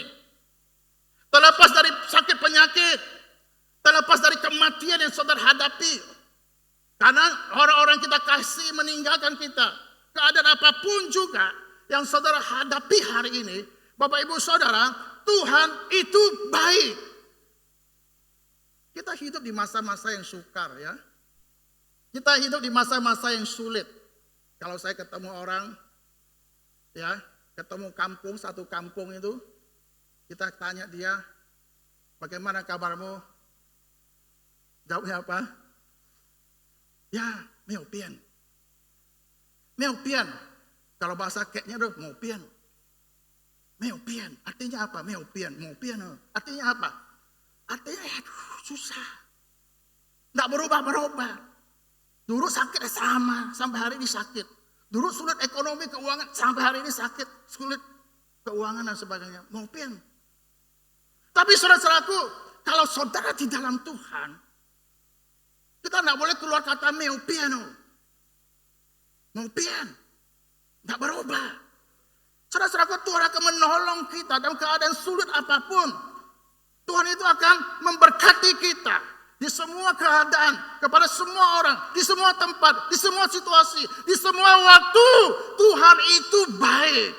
Terlepas dari sakit penyakit. Terlepas dari kematian yang saudara hadapi. Karena orang-orang kita kasih meninggalkan kita. Keadaan apapun juga yang saudara hadapi hari ini. Bapak Ibu Saudara, Tuhan itu baik. Kita hidup di masa-masa yang sukar ya. Kita hidup di masa-masa yang sulit. Kalau saya ketemu orang, ya, ketemu kampung, satu kampung itu, kita tanya dia, bagaimana kabarmu? Jawabnya apa? Ya, meu pian. Meu pian. Kalau bahasa keknya itu mau pian. Meu pian. Artinya apa? Meu pian. Mau pian. Artinya apa? Artinya susah. Tidak berubah-berubah. Dulu sakit sama, sampai hari ini sakit. Dulu sulit ekonomi, keuangan, sampai hari ini sakit. Sulit keuangan dan sebagainya. Mau pian. Tapi saudara-saudaraku, kalau saudara di dalam Tuhan, kita tidak boleh keluar kata meu pian. Mau pian. Tidak berubah. Saudara-saudaraku, Tuhan akan menolong kita dalam keadaan sulit apapun. Tuhan itu akan memberkati kita. Di semua keadaan, kepada semua orang, di semua tempat, di semua situasi, di semua waktu, Tuhan itu baik.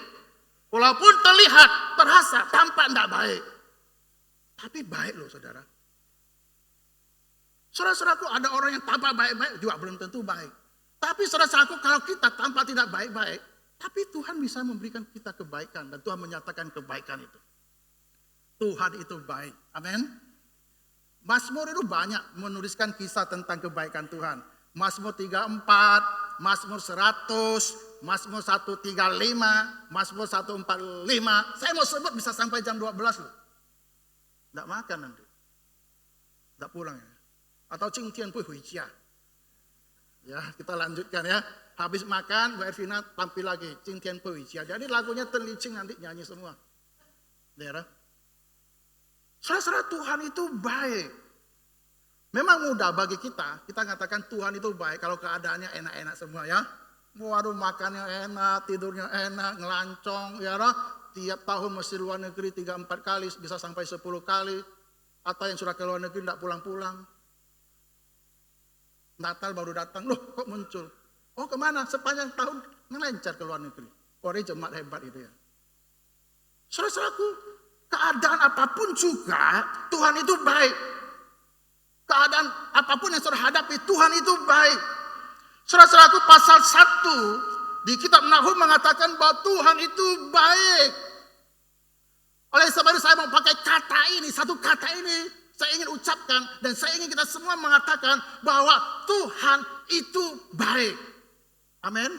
Walaupun terlihat, terasa, tampak tidak baik. Tapi baik loh saudara. Saudara-saudaraku, ada orang yang tampak baik-baik juga belum tentu baik. Tapi saudara-saudaraku, kalau kita tampak tidak baik-baik, tapi Tuhan bisa memberikan kita kebaikan. Dan Tuhan menyatakan kebaikan itu. Tuhan itu baik. Amin. Mazmur itu banyak menuliskan kisah tentang kebaikan Tuhan. Mazmur 34, Mazmur 100, Mazmur 135, Mazmur 145. Saya mau sebut bisa sampai jam 12 loh. Tidak makan nanti. Tidak pulang ya. Atau Cingtian Pui Huijia. Ya, kita lanjutkan ya. Habis makan, Bu Ervina tampil lagi. Cingtian Pui Huijia. Jadi lagunya terlicing nanti nyanyi semua. Daerah. Saudara-saudara, Tuhan itu baik. Memang mudah bagi kita katakan Tuhan itu baik kalau keadaannya enak-enak semua ya. Waduh, makannya enak, tidurnya enak, ngelancong ya. Tiap tahun mesti luar negeri 3-4 kali, bisa sampai 10 kali. Atau yang sudah ke luar negeri tidak pulang-pulang. Natal baru datang, loh kok muncul? Oh kemana? Sepanjang tahun ngelencar ke luar negeri. Orang jemaat hebat itu ya. Saudara-saudaraku, keadaan apapun juga Tuhan itu baik. Keadaan apapun yang saudara hadapi, Tuhan itu baik. Saudara-saudaraku, pasal 1 di kitab Nahum mengatakan bahwa Tuhan itu baik. Oleh sebab itu saya mau pakai kata ini, satu kata ini saya ingin ucapkan dan saya ingin kita semua mengatakan bahwa Tuhan itu baik. Amin.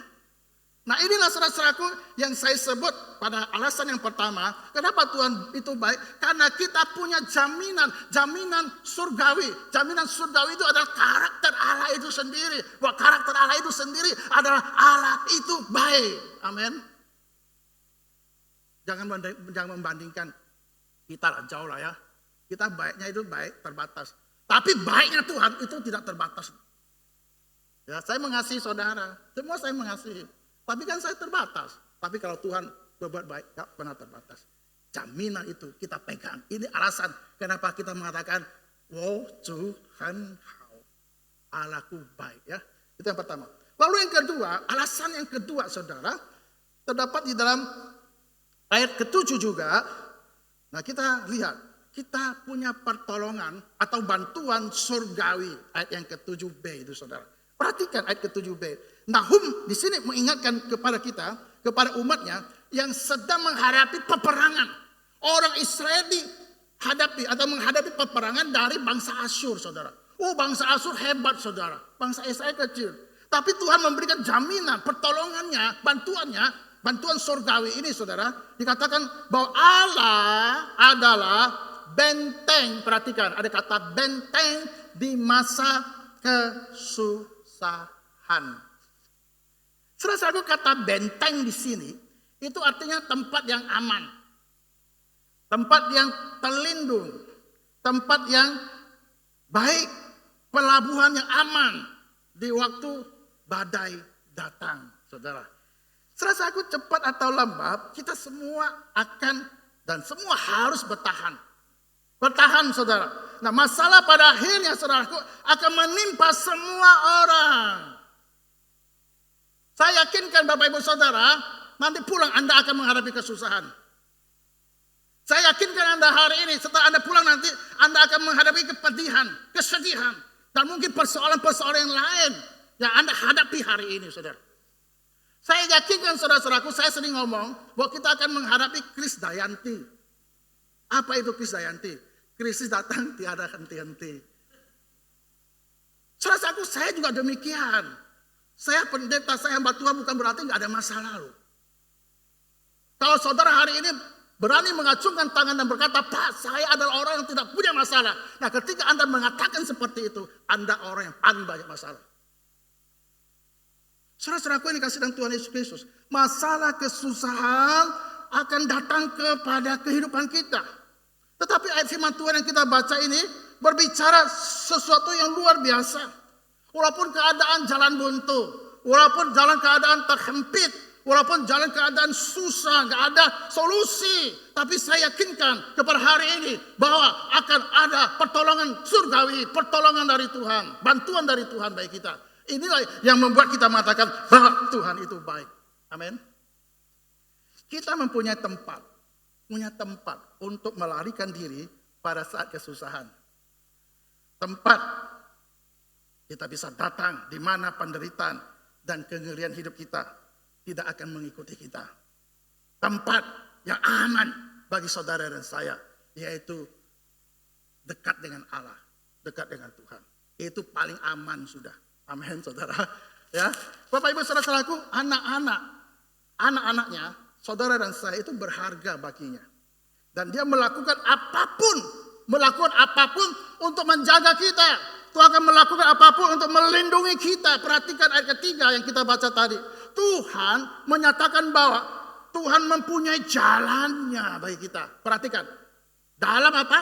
Nah inilah saudara-saudaraku yang saya sebut pada alasan yang pertama. Kenapa Tuhan itu baik? Karena kita punya jaminan surgawi. Jaminan surgawi itu adalah karakter Allah itu sendiri. Bahwa karakter Allah itu sendiri adalah Allah itu baik. Amin. Jangan membandingkan kita lah, jauh lah ya. Kita baiknya itu baik terbatas. Tapi baiknya Tuhan itu tidak terbatas. Ya, saya mengasihi saudara. Semua saya mengasihi. Tapi kan saya terbatas. Tapi kalau Tuhan berbuat baik, gak pernah terbatas. Jaminan itu kita pegang. Ini alasan kenapa kita mengatakan, wow Tuhan, Allahku baik. Ya, itu yang pertama. Lalu yang kedua, alasan yang kedua saudara, terdapat di dalam ayat ke-7 juga. Nah kita lihat, kita punya pertolongan atau bantuan surgawi. Ayat yang ke-7b itu saudara. Perhatikan ayat ke-7b. Nahum di sini mengingatkan kepada kita, kepada umatnya yang sedang menghadapi peperangan. Orang Israel dihadapi atau menghadapi peperangan dari bangsa Asyur, saudara. Oh, bangsa Asyur hebat, saudara. Bangsa Israel kecil. Tapi Tuhan memberikan jaminan, pertolongannya, bantuan surgawi ini, saudara. Dikatakan bahwa Allah adalah benteng. Perhatikan, ada kata benteng di masa kesusahan. Saudara-saudaraku, kata benteng di sini itu artinya tempat yang aman, tempat yang terlindung, tempat yang baik, pelabuhan yang aman di waktu badai datang, saudara. Saudara-saudaraku, cepat atau lambat kita semua akan dan semua harus bertahan. Bertahan, saudara. Nah, masalah pada akhirnya, saudaraku, akan menimpa semua orang. Saya yakinkan Bapak Ibu Saudara, nanti pulang Anda akan menghadapi kesusahan. Saya yakinkan Anda hari ini, setelah Anda pulang nanti, Anda akan menghadapi kepedihan, kesedihan, dan mungkin persoalan-persoalan yang lain yang Anda hadapi hari ini, saudara. Saya yakinkan saudara-saudaraku, saya sering ngomong bahwa kita akan menghadapi Krisdayanti. Apa itu Krisdayanti? Krisis datang tiada henti-henti. Saudara-saudaraku, saya juga demikian. Saya pendeta, saya hamba Tuhan bukan berarti nggak ada masa lalu. Kalau saudara hari ini berani mengacungkan tangan dan berkata, Pak, saya adalah orang yang tidak punya masalah. Nah, ketika Anda mengatakan seperti itu, Anda orang yang paling banyak masalah. Saudara-saudaraku yang dikasih dalam Tuhan Yesus Kristus, masalah kesusahan akan datang kepada kehidupan kita. Tetapi ayat firman Tuhan yang kita baca ini berbicara sesuatu yang luar biasa. Walaupun keadaan jalan buntu, walaupun jalan keadaan terhempit, walaupun jalan keadaan susah, gak ada solusi. Tapi saya yakinkan kepada hari ini bahwa akan ada pertolongan surgawi, pertolongan dari Tuhan, bantuan dari Tuhan bagi kita. Inilah yang membuat kita mengatakan bahwa Tuhan itu baik. Amin. Kita mempunyai tempat untuk melarikan diri pada saat kesusahan. Tempat kita bisa datang di mana penderitaan dan kengerian hidup kita tidak akan mengikuti kita. Tempat yang aman bagi saudara dan saya, yaitu dekat dengan Allah, dekat dengan Tuhan. Itu paling aman sudah. Amin, saudara. Ya, Bapak Ibu saudara-saudaraku, anak-anaknya, saudara dan saya itu berharga baginya. Dan dia melakukan apapun untuk menjaga kita. Tuhan akan melakukan apapun untuk melindungi kita. Perhatikan ayat ketiga yang kita baca tadi. Tuhan menyatakan bahwa Tuhan mempunyai jalannya bagi kita. Perhatikan. Dalam apa?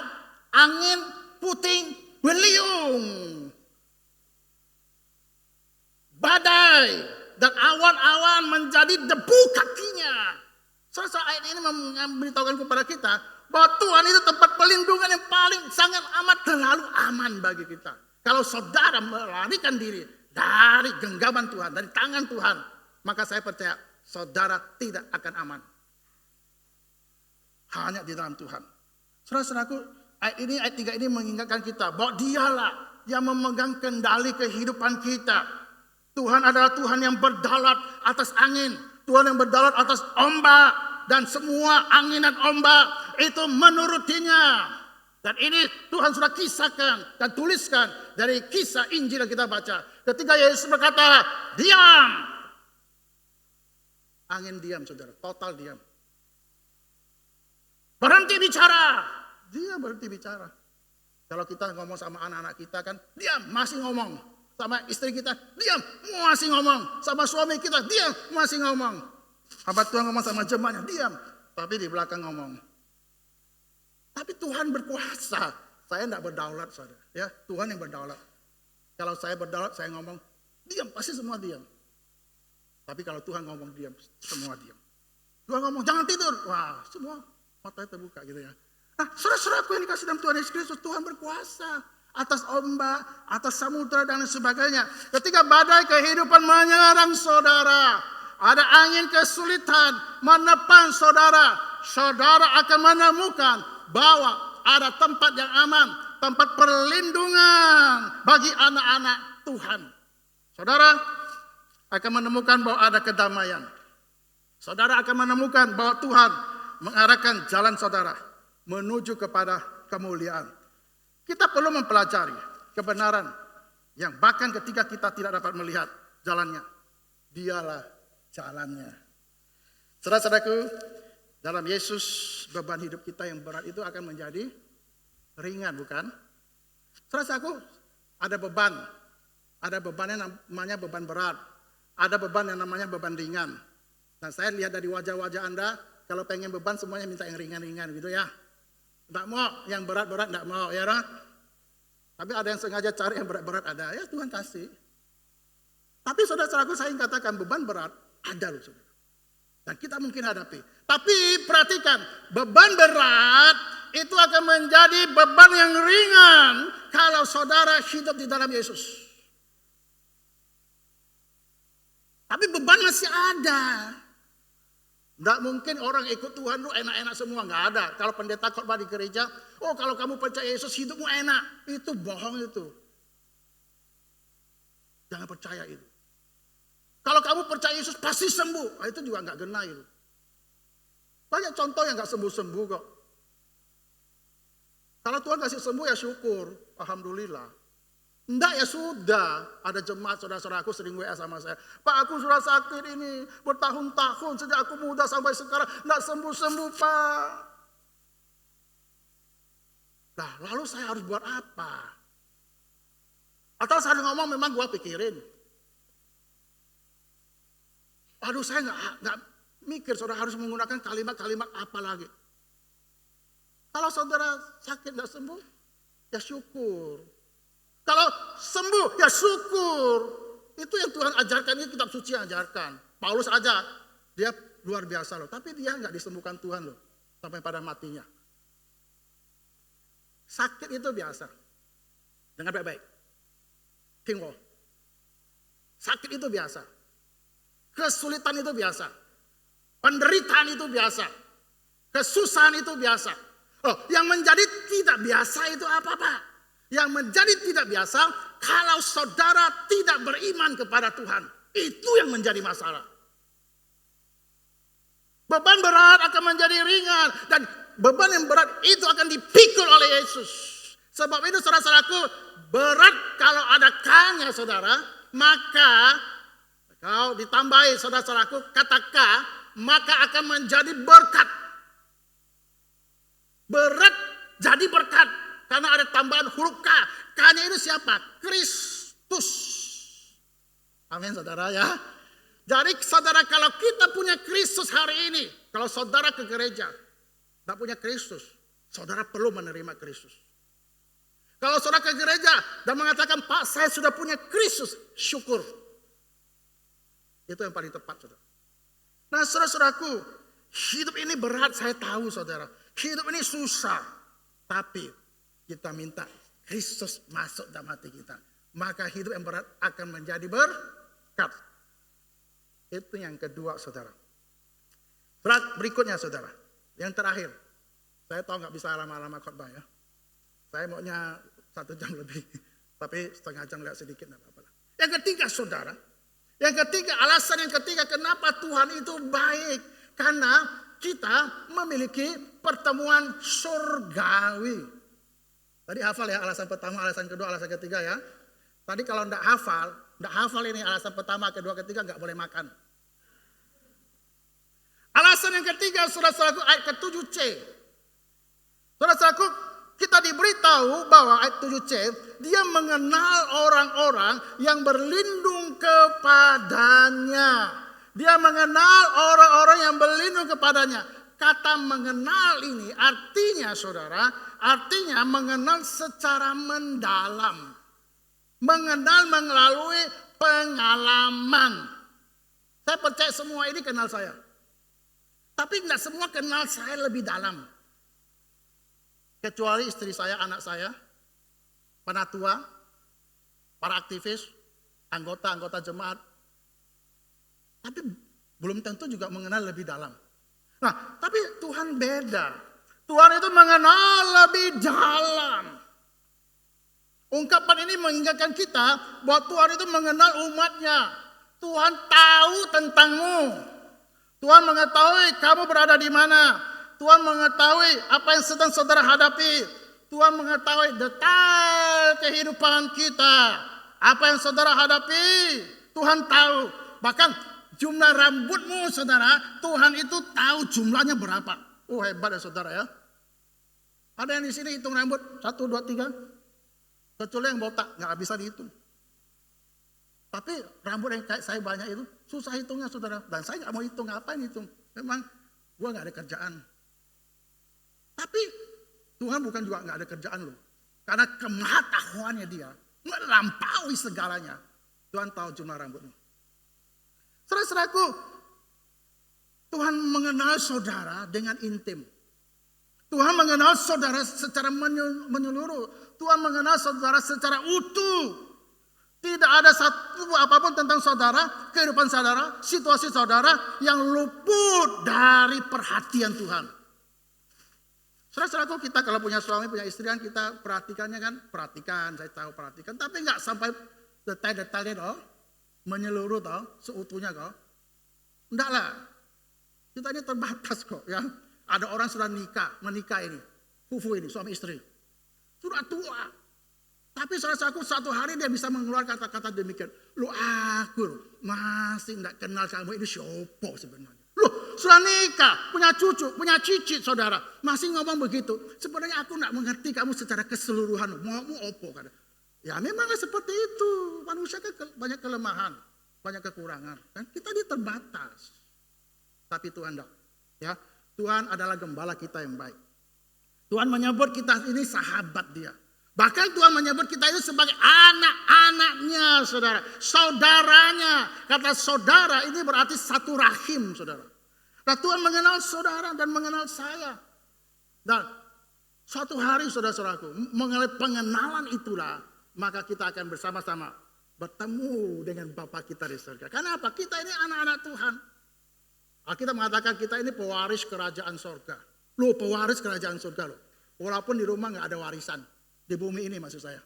Angin puting beliung. Badai dan awan-awan menjadi debu kakinya. Saudara, ayat ini memberitahukan kepada kita bahwa Tuhan itu tempat pelindungan yang paling sangat amat terlalu aman bagi kita. Kalau saudara melarikan diri dari genggaman Tuhan, dari tangan Tuhan, maka saya percaya saudara tidak akan aman. Hanya di dalam Tuhan. Saudara-saudaraku, ayat 3 ini mengingatkan kita bahwa dialah yang memegang kendali kehidupan kita. Tuhan adalah Tuhan yang berdaulat atas angin. Tuhan yang berdaulat atas ombak. Dan semua angin dan ombak itu menurutinya. Dan ini Tuhan sudah kisahkan dan tuliskan dari kisah Injil yang kita baca. Ketika Yesus berkata, diam. Angin diam, saudara. Total diam. Berhenti bicara. Dia berhenti bicara. Kalau kita ngomong sama anak-anak kita kan, diam, masih ngomong. Sama istri kita, diam, masih ngomong. Sama suami kita, diam, masih ngomong. Hamba Tuhan ngomong sama jemaatnya, diam. Tapi di belakang ngomong. Tapi Tuhan berkuasa. Saya tidak berdaulat, saudara. Ya, Tuhan yang berdaulat. Kalau saya berdaulat, saya ngomong, diam, pasti semua diam. Tapi kalau Tuhan ngomong diam, semua diam. Tuhan ngomong, jangan tidur. Wah, semua matanya terbuka gitu ya. Nah, saudara-saudaraku yang dikasih dalam Tuhan Yesus Kristus, Tuhan berkuasa atas ombak, atas samudera dan sebagainya. Ketika badai kehidupan menyerang saudara, ada angin kesulitan menepan saudara, saudara akan menemukan bahwa ada tempat yang aman, tempat perlindungan bagi anak-anak Tuhan. Saudara akan menemukan bahwa ada kedamaian. Saudara akan menemukan bahwa Tuhan mengarahkan jalan saudara menuju kepada kemuliaan. Kita perlu mempelajari kebenaran yang bahkan ketika kita tidak dapat melihat jalannya, dialah jalannya. Saudara-saudaraku, dalam Yesus beban hidup kita yang berat itu akan menjadi ringan, bukan? Saudara-saudaraku, ada beban. Ada beban yang namanya beban berat. Ada beban yang namanya beban ringan. Nah, saya lihat dari wajah-wajah Anda, kalau pengen beban semuanya minta yang ringan-ringan gitu ya. Tidak mau, yang berat-berat tidak mau ya. Tapi ada yang sengaja cari yang berat-berat ada. Ya Tuhan kasih. Tapi saudara-saudaraku saya ingin katakan beban berat ada loh saudara. Dan kita mungkin hadapi. Tapi perhatikan, beban berat itu akan menjadi beban yang ringan kalau saudara hidup di dalam Yesus. Tapi beban masih ada. Tidak mungkin orang ikut Tuhan lu enak-enak semua, nggak ada. Kalau pendeta khotbah di gereja, oh kalau kamu percaya Yesus hidupmu enak, itu bohong itu. Jangan percaya itu. Kalau kamu percaya Yesus pasti sembuh, itu juga nggak kena itu. Banyak contoh yang nggak sembuh-sembuh kok. Kalau Tuhan kasih sembuh ya syukur, alhamdulillah. Enggak ya sudah, ada jemaat saudara-saudaraku sering WA sama saya. Pak aku sudah sakit ini bertahun-tahun sejak aku muda sampai sekarang. Enggak sembuh-sembuh Pak. Nah lalu saya harus buat apa? Atau saya ngomong memang gua pikirin. Aduh saya enggak mikir saudara harus menggunakan kalimat-kalimat apa lagi. Kalau saudara sakit enggak sembuh, ya syukur. Kalau sembuh, ya syukur. Itu yang Tuhan ajarkan, ini kitab suci yang ajarkan. Paulus aja, dia luar biasa loh. Tapi dia nggak disembuhkan Tuhan loh. Sampai pada matinya. Sakit itu biasa. Dengar baik-baik. King Wall. Sakit itu biasa. Kesulitan itu biasa. Penderitaan itu biasa. Kesusahan itu biasa. Oh, yang menjadi tidak biasa itu apa Pak? Yang menjadi tidak biasa kalau saudara tidak beriman kepada Tuhan. Itu yang menjadi masalah. Beban berat akan menjadi ringan. Dan beban yang berat itu akan dipikul oleh Yesus. Sebab itu saudara-saudaraku, berat kalau ada K-nya saudara, maka kalau ditambahi saudara-saudaraku kata K, maka akan menjadi berkat. Berat jadi berkat. Karena ada tambahan huruf K. K-nya itu siapa? Kristus. Amin saudara ya. Jadi saudara kalau kita punya Kristus hari ini. Kalau saudara ke gereja. Tidak punya Kristus. Saudara perlu menerima Kristus. Kalau saudara ke gereja. Dan mengatakan Pak saya sudah punya Kristus. Syukur. Itu yang paling tepat saudara. Nah saudara-saudaraku. Hidup ini berat saya tahu saudara. Hidup ini susah. Tapi kita minta Kristus masuk dalam hati kita, maka hidup yang berat akan menjadi berkat. Itu yang kedua, saudara. Berikutnya, saudara. Yang terakhir. Saya tahu nggak bisa lama-lama khotbah ya. Saya maunya 1 jam lebih. Tapi setengah jam nggak sedikit, nggak apa-apa. Yang ketiga, saudara. Yang ketiga, alasan yang ketiga kenapa Tuhan itu baik. Karena kita memiliki pertemuan surgawi. Tadi hafal ya, alasan pertama, alasan kedua, alasan ketiga ya. Tadi kalau enggak hafal ini alasan pertama, kedua, ketiga enggak boleh makan. Alasan yang ketiga, saudara-saudaraku, ayat ke-7C. Saudara-saudaraku, kita diberitahu bahwa ayat 7C, dia mengenal orang-orang yang berlindung kepadanya. Dia mengenal orang-orang yang berlindung kepadanya. Kata mengenal ini artinya, saudara, artinya mengenal secara mendalam. Mengenal melalui pengalaman. Saya percaya semua ini kenal saya. Tapi tidak semua kenal saya lebih dalam. Kecuali istri saya, anak saya, penatua, para aktivis, anggota-anggota jemaat. Tapi belum tentu juga mengenal lebih dalam. Nah, tapi Tuhan beda. Tuhan itu mengenal lebih dalam. Ungkapan ini mengingatkan kita bahwa Tuhan itu mengenal umatnya. Tuhan tahu tentangmu. Tuhan mengetahui kamu berada di mana. Tuhan mengetahui apa yang sedang saudara hadapi. Tuhan mengetahui detail kehidupan kita. Apa yang saudara hadapi, Tuhan tahu. Bahkan jumlah rambutmu, saudara, Tuhan itu tahu jumlahnya berapa. Oh, hebat ya saudara ya. Ada yang di sini hitung rambut 1, 2, 3. Kecuali yang botak, nggak bisa dihitung. Tapi rambut yang kayak saya banyak itu susah hitungnya, saudara. Dan saya nggak mau hitung, ngapain hitung? Memang gue nggak ada kerjaan. Tapi Tuhan bukan juga nggak ada kerjaan loh. Karena kemahatahuannya dia melampaui segalanya. Tuhan tahu jumlah rambutmu. Saudara-saudaraku, Tuhan mengenal saudara dengan intim. Tuhan mengenal saudara secara menyeluruh. Tuhan mengenal saudara secara utuh. Tidak ada satu apapun tentang saudara, kehidupan saudara, situasi saudara yang luput dari perhatian Tuhan. Saudara-saudaraku, kita kalau punya suami, punya istri kan kita perhatikannya kan, perhatikan, saya tahu perhatikan, tapi nggak sampai detail-detailnya toh, menyeluruh toh, seutuhnya kok. Enggak lah. Kita ini terbatas kok ya. Ada orang sudah menikah ini, fufu ini, suami istri. Sudah tua. Tapi saudara-saudaraku satu hari dia bisa mengeluarkan kata-kata demikian. Aku masih tidak kenal kamu, ini siapa sebenarnya. Loh, sudah nikah, punya cucu, punya cicit saudara. Masih ngomong begitu. Sebenarnya aku tidak mengerti kamu secara keseluruhan. Mau apa kata. Ya memang seperti itu. Manusia kan banyak kelemahan, banyak kekurangan. Dan kita ini terbatas. Tapi Tuhan tidak. Ya, Tuhan adalah gembala kita yang baik. Tuhan menyebut kita ini sahabat dia. Bahkan Tuhan menyebut kita itu sebagai anak-anaknya, saudara. Saudaranya. Kata saudara ini berarti satu rahim, saudara. Nah, Tuhan mengenal saudara dan mengenal saya. Dan suatu hari, saudara-saudaraku, mengenai pengenalan itulah, maka kita akan bersama-sama bertemu dengan Bapa kita di surga. Karena apa? Kita ini anak-anak Tuhan. Alkitab mengatakan kita ini pewaris kerajaan surga. Loh, pewaris kerajaan surga loh. Walaupun di rumah nggak ada warisan. Di bumi ini maksud saya.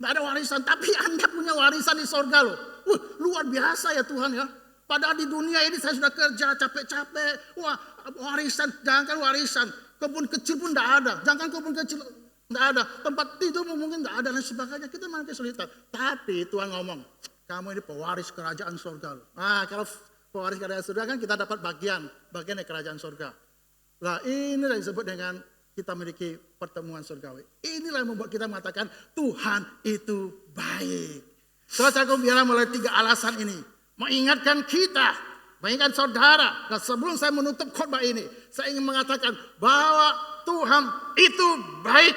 Nggak ada warisan, tapi Anda punya warisan di surga loh. Luar biasa ya Tuhan ya. Padahal di dunia ini saya sudah kerja capek-capek. Wah, warisan, jangankan warisan. Kebun kecil pun nggak ada. Jangan kebun kecil nggak ada. Tempat tidur mungkin nggak ada dan sebagainya. Kita malah kesulitan. Tapi Tuhan ngomong, kamu ini pewaris kerajaan surga loh. Nah, kalau pewaris kerajaan surga kan kita dapat bagian dari kerajaan surga. Nah, ini yang disebut dengan kita memiliki pertemuan surgawi. Inilah yang membuat kita mengatakan Tuhan itu baik. Saudara-saudaraku, biarlah mulai 3 alasan ini mengingatkan kita, mengingatkan saudara. Dan sebelum saya menutup khotbah ini, saya ingin mengatakan bahwa Tuhan itu baik.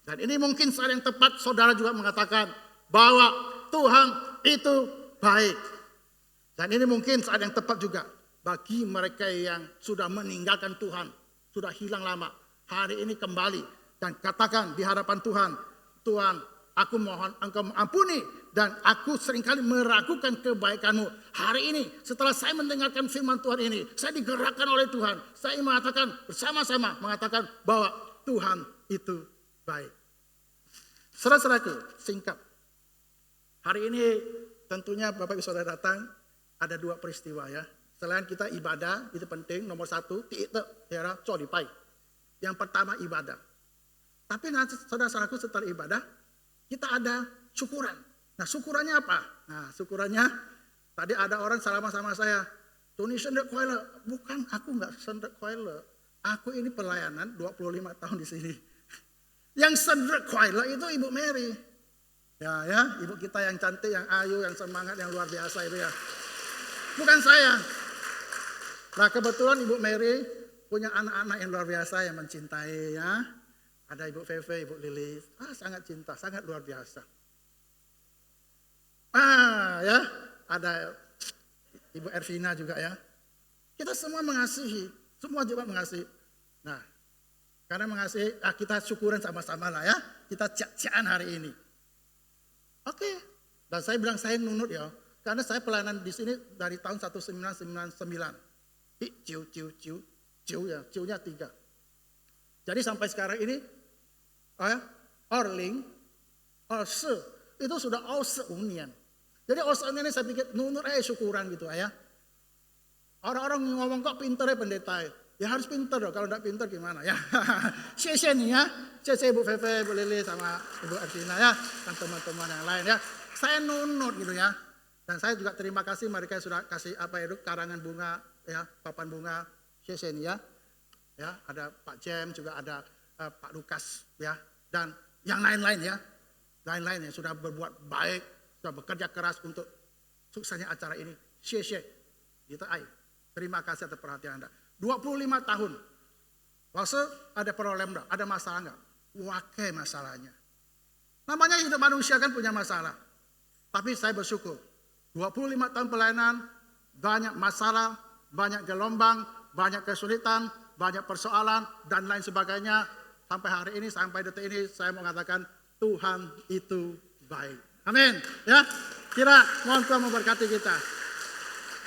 Dan ini mungkin saat yang tepat saudara juga mengatakan bahwa Tuhan itu baik. Dan ini mungkin saat yang tepat juga bagi mereka yang sudah meninggalkan Tuhan, sudah hilang lama. Hari ini kembali dan katakan di hadapan Tuhan, Tuhan, aku mohon Engkau mengampuni dan aku seringkali meragukan kebaikan-Mu. Hari ini setelah saya mendengarkan firman Tuhan ini, saya digerakkan oleh Tuhan. Saya mengatakan bersama-sama mengatakan bahwa Tuhan itu baik. Saudara-saudaraku, singkat. Hari ini tentunya Bapak Ibu Saudara datang, ada dua peristiwa ya. Selain kita ibadah, itu penting, nomor satu, yang pertama ibadah. Tapi nanti saudara-saudaraku setelah ibadah, kita ada syukuran. Nah syukurannya apa? Nah syukurannya, tadi ada orang salam sama saya, Tony Sendek Koile. Bukan, aku nggak Sendek Koile. Aku ini pelayanan 25 tahun di sini. Yang Sendek Koile itu Ibu Mary. Ya, ibu kita yang cantik, yang ayu, yang semangat, yang luar biasa itu ya. Bukan saya. Nah kebetulan Ibu Mary punya anak-anak yang luar biasa yang mencintai ya. Ada Ibu Feve, Ibu Lili, sangat cinta, sangat luar biasa. Ya, ada Ibu Ervina juga ya. Kita semua mengasihi, semua juga mengasihi. Nah, karena mengasihi, kita syukuran sama-sama lah ya. Kita ciak-ciakan hari ini. Oke, dan saya bilang saya nunut ya. Karena saya pelayanan di sini dari tahun 1999. Ciu-nya 3. Jadi sampai sekarang ini, Orling, Orse, itu sudah Orse Union. Jadi Orse Union ini saya pikir nunut syukuran gitu ya. Orang-orang ngomong kok pinter ya pendeta. Ya harus pinter dong, kalau tidak pinter gimana ya. Xie nih ya, xie Ibu Feve, Ibu Lili sama Ibu Arvina ya, dan teman-teman yang lain ya. Saya nunut gitu ya. Dan saya juga terima kasih mereka sudah kasih karangan bunga ya, papan bunga xie nih ya. Ya, ada Pak Jem, juga ada Pak Lukas ya, dan yang lain-lain ya. Lain-lain yang sudah berbuat baik, sudah bekerja keras untuk suksesnya acara ini. Xie. Gitu ay. Terima kasih atas perhatian Anda. 25 tahun. Waktu ada problem enggak? Ada masalah enggak? Wakai masalahnya. Namanya hidup manusia kan punya masalah. Tapi saya bersyukur. 25 tahun pelayanan, banyak masalah, banyak gelombang, banyak kesulitan, banyak persoalan, dan lain sebagainya. Sampai hari ini, sampai detik ini, saya mau mengatakan Tuhan itu baik. Amin. Ya, kira mohon Tuhan memberkati kita.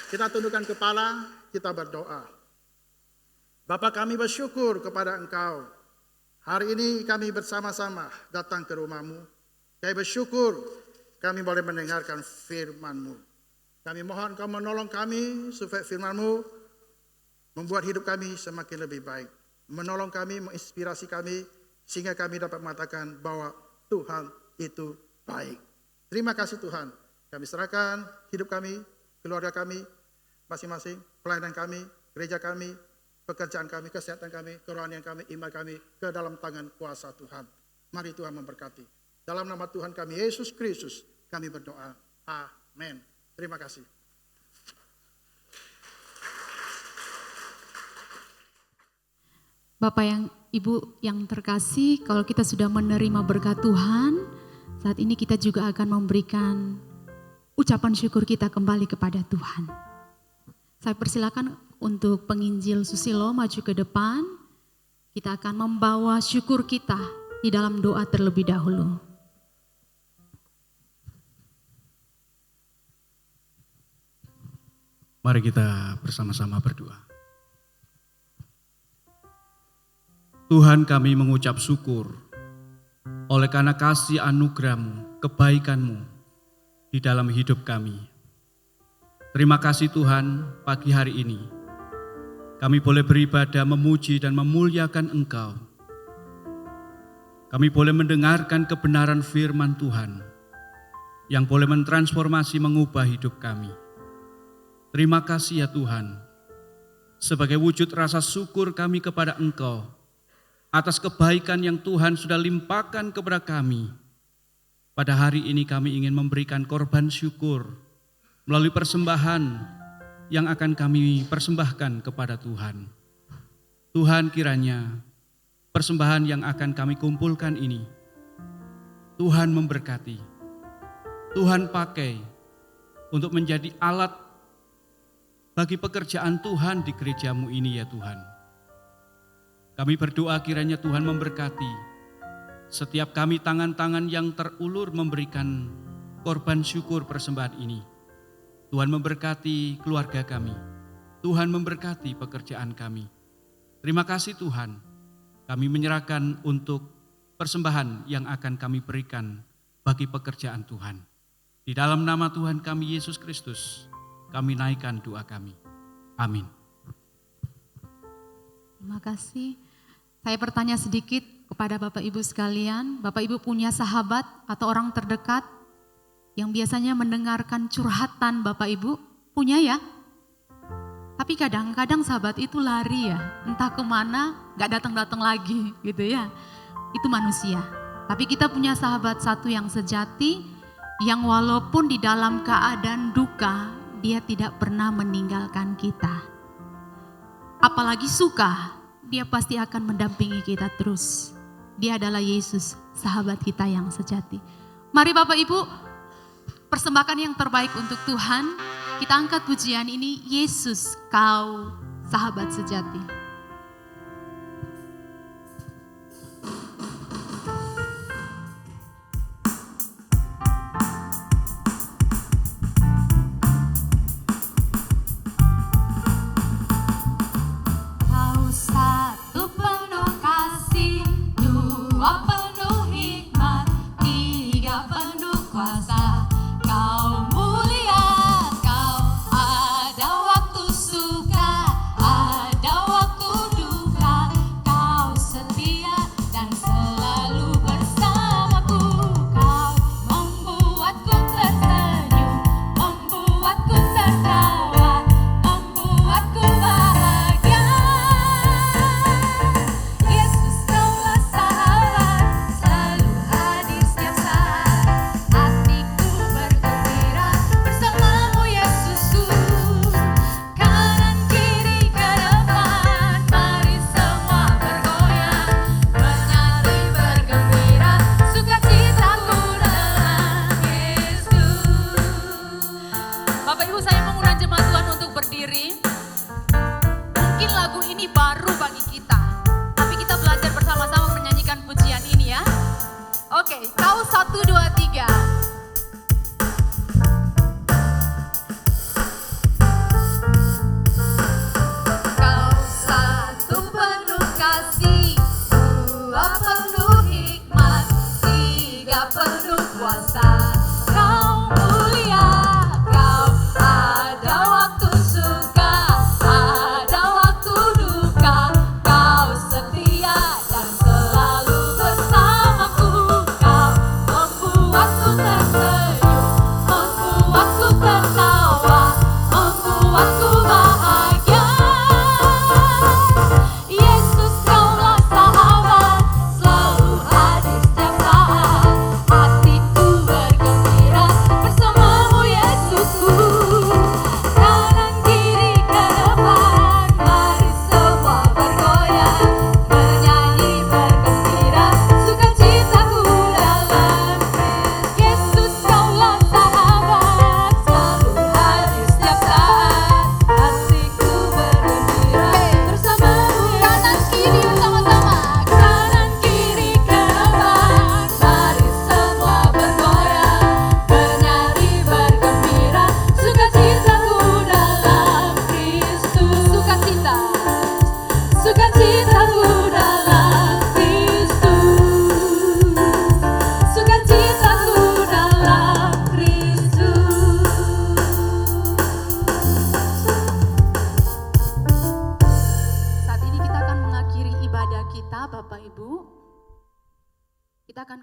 Kita tundukkan kepala, kita berdoa. Bapa kami bersyukur kepada Engkau. Hari ini kami bersama-sama datang ke rumah-Mu. Kami bersyukur kami boleh mendengarkan firman-Mu. Kami mohon Engkau menolong kami supaya firman-Mu membuat hidup kami semakin lebih baik. Menolong kami, menginspirasi kami, sehingga kami dapat mengatakan bahwa Tuhan itu baik. Terima kasih Tuhan. Kami serahkan hidup kami, keluarga kami, masing-masing, pelayanan kami, gereja kami, pekerjaan kami, kesehatan kami, kerohanian kami, iman kami, ke dalam tangan kuasa Tuhan. Mari Tuhan memberkati. Dalam nama Tuhan kami, Yesus Kristus, kami berdoa. Amin. Terima kasih. Bapak Ibu yang terkasih, kalau kita sudah menerima berkat Tuhan, saat ini kita juga akan memberikan ucapan syukur kita kembali kepada Tuhan. Saya persilakan untuk penginjil Susilo maju ke depan. Kita akan membawa syukur kita di dalam doa terlebih dahulu. Mari kita bersama-sama berdoa. Tuhan, kami mengucap syukur oleh karena kasih anugerah-Mu, kebaikan-Mu di dalam hidup kami. Terima kasih Tuhan, pagi hari ini kami boleh beribadah, memuji dan memuliakan Engkau. Kami boleh mendengarkan kebenaran firman Tuhan yang boleh mentransformasi, mengubah hidup kami. Terima kasih ya Tuhan, sebagai wujud rasa syukur kami kepada Engkau atas kebaikan yang Tuhan sudah limpahkan kepada kami. Pada hari ini kami ingin memberikan korban syukur melalui persembahan yang akan kami persembahkan kepada Tuhan. Tuhan, kiranya persembahan yang akan kami kumpulkan ini, Tuhan memberkati, Tuhan pakai untuk menjadi alat bagi pekerjaan Tuhan di gereja-Mu ini ya Tuhan. Kami berdoa kiranya Tuhan memberkati Setiap kami tangan-tangan yang terulur memberikan korban syukur persembahan ini. Tuhan memberkati keluarga kami. Tuhan memberkati pekerjaan kami. Terima kasih Tuhan. Kami menyerahkan untuk persembahan yang akan kami berikan bagi pekerjaan Tuhan. Di dalam nama Tuhan kami Yesus Kristus, kami naikkan doa kami. Amin. Terima kasih. Saya bertanya sedikit kepada Bapak Ibu sekalian. Bapak Ibu punya sahabat atau orang terdekat yang biasanya mendengarkan curhatan Bapak Ibu? Punya ya? Tapi kadang-kadang sahabat itu lari ya, entah kemana, gak datang-datang lagi gitu ya. Itu manusia. Tapi kita punya sahabat satu yang sejati, yang walaupun di dalam keadaan duka, dia tidak pernah meninggalkan kita. Apalagi suka, dia pasti akan mendampingi kita terus. Dia adalah Yesus, sahabat kita yang sejati. Mari Bapak Ibu, persembahkan yang terbaik untuk Tuhan. Kita angkat pujian ini, Yesus kau sahabat sejati.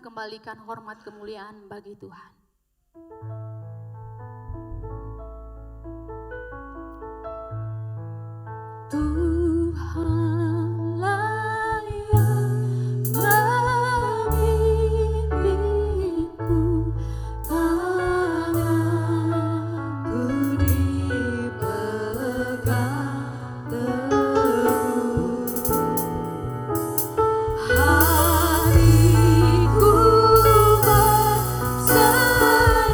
Kembalikan hormat kemuliaan bagi Tuhan. Tuhanlah yang membimbingku, tanganku dipegang teguh. Hariku berserah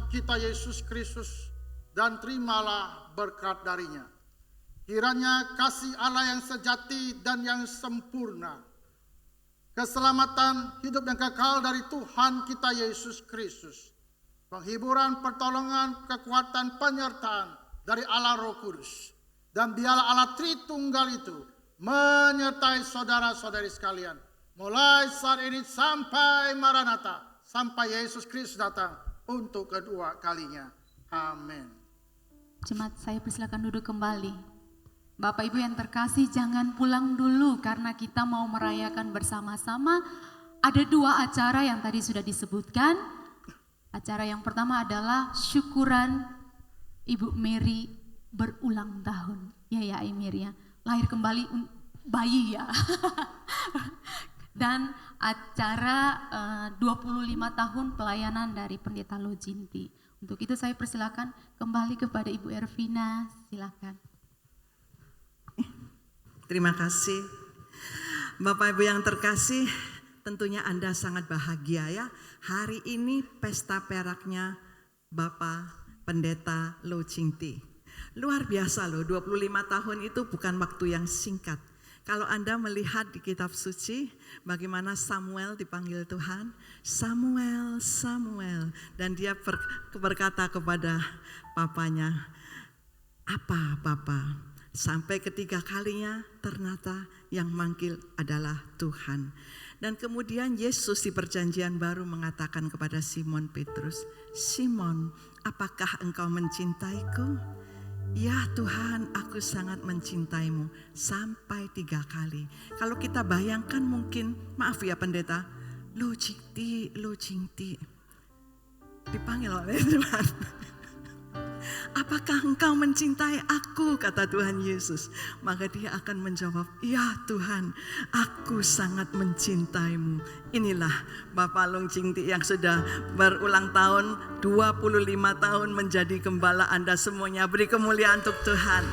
kita Yesus Kristus dan terimalah berkat darinya. Kiranya kasih Allah yang sejati dan yang sempurna, keselamatan hidup yang kekal dari Tuhan kita Yesus Kristus, penghiburan, pertolongan, kekuatan, penyertaan dari Allah Roh Kudus, dan biarlah Allah Tritunggal itu menyertai saudara-saudari sekalian, mulai saat ini sampai Maranatha, sampai Yesus Kristus datang untuk kedua kalinya. Amin. Jemaat, saya persilakan duduk kembali. Bapak Ibu yang terkasih, jangan pulang dulu karena kita mau merayakan bersama-sama. Ada 2 acara yang tadi sudah disebutkan. Acara yang pertama adalah syukuran Ibu Mary berulang tahun. Ya Emir ya, lahir kembali bayi ya. Dan acara 25 tahun pelayanan dari Pendeta Lojinti. Untuk itu saya persilakan kembali kepada Ibu Ervina, silakan. Terima kasih. Bapak Ibu yang terkasih, tentunya Anda sangat bahagia ya. Hari ini pesta peraknya Bapak Pendeta Lojinti. Luar biasa loh, 25 tahun itu bukan waktu yang singkat. Kalau Anda melihat di kitab suci bagaimana Samuel dipanggil Tuhan, Samuel, Samuel, dan dia berkata kepada papanya, apa Papa? Sampai ketiga kalinya ternyata yang manggil adalah Tuhan. Dan kemudian Yesus di perjanjian baru mengatakan kepada Simon Petrus, Simon, apakah engkau mencintaiku? Ya Tuhan, aku sangat mencintaimu, sampai 3 kali. Kalau kita bayangkan mungkin, maaf ya pendeta, Lojinti, dipanggil oleh Tuhan. Apakah engkau mencintai aku, kata Tuhan Yesus. Maka dia akan menjawab, ya Tuhan, aku sangat mencintaimu. Inilah Bapak Lojinti yang sudah berulang tahun, 25 tahun menjadi gembala. Anda semuanya beri kemuliaan untuk Tuhan.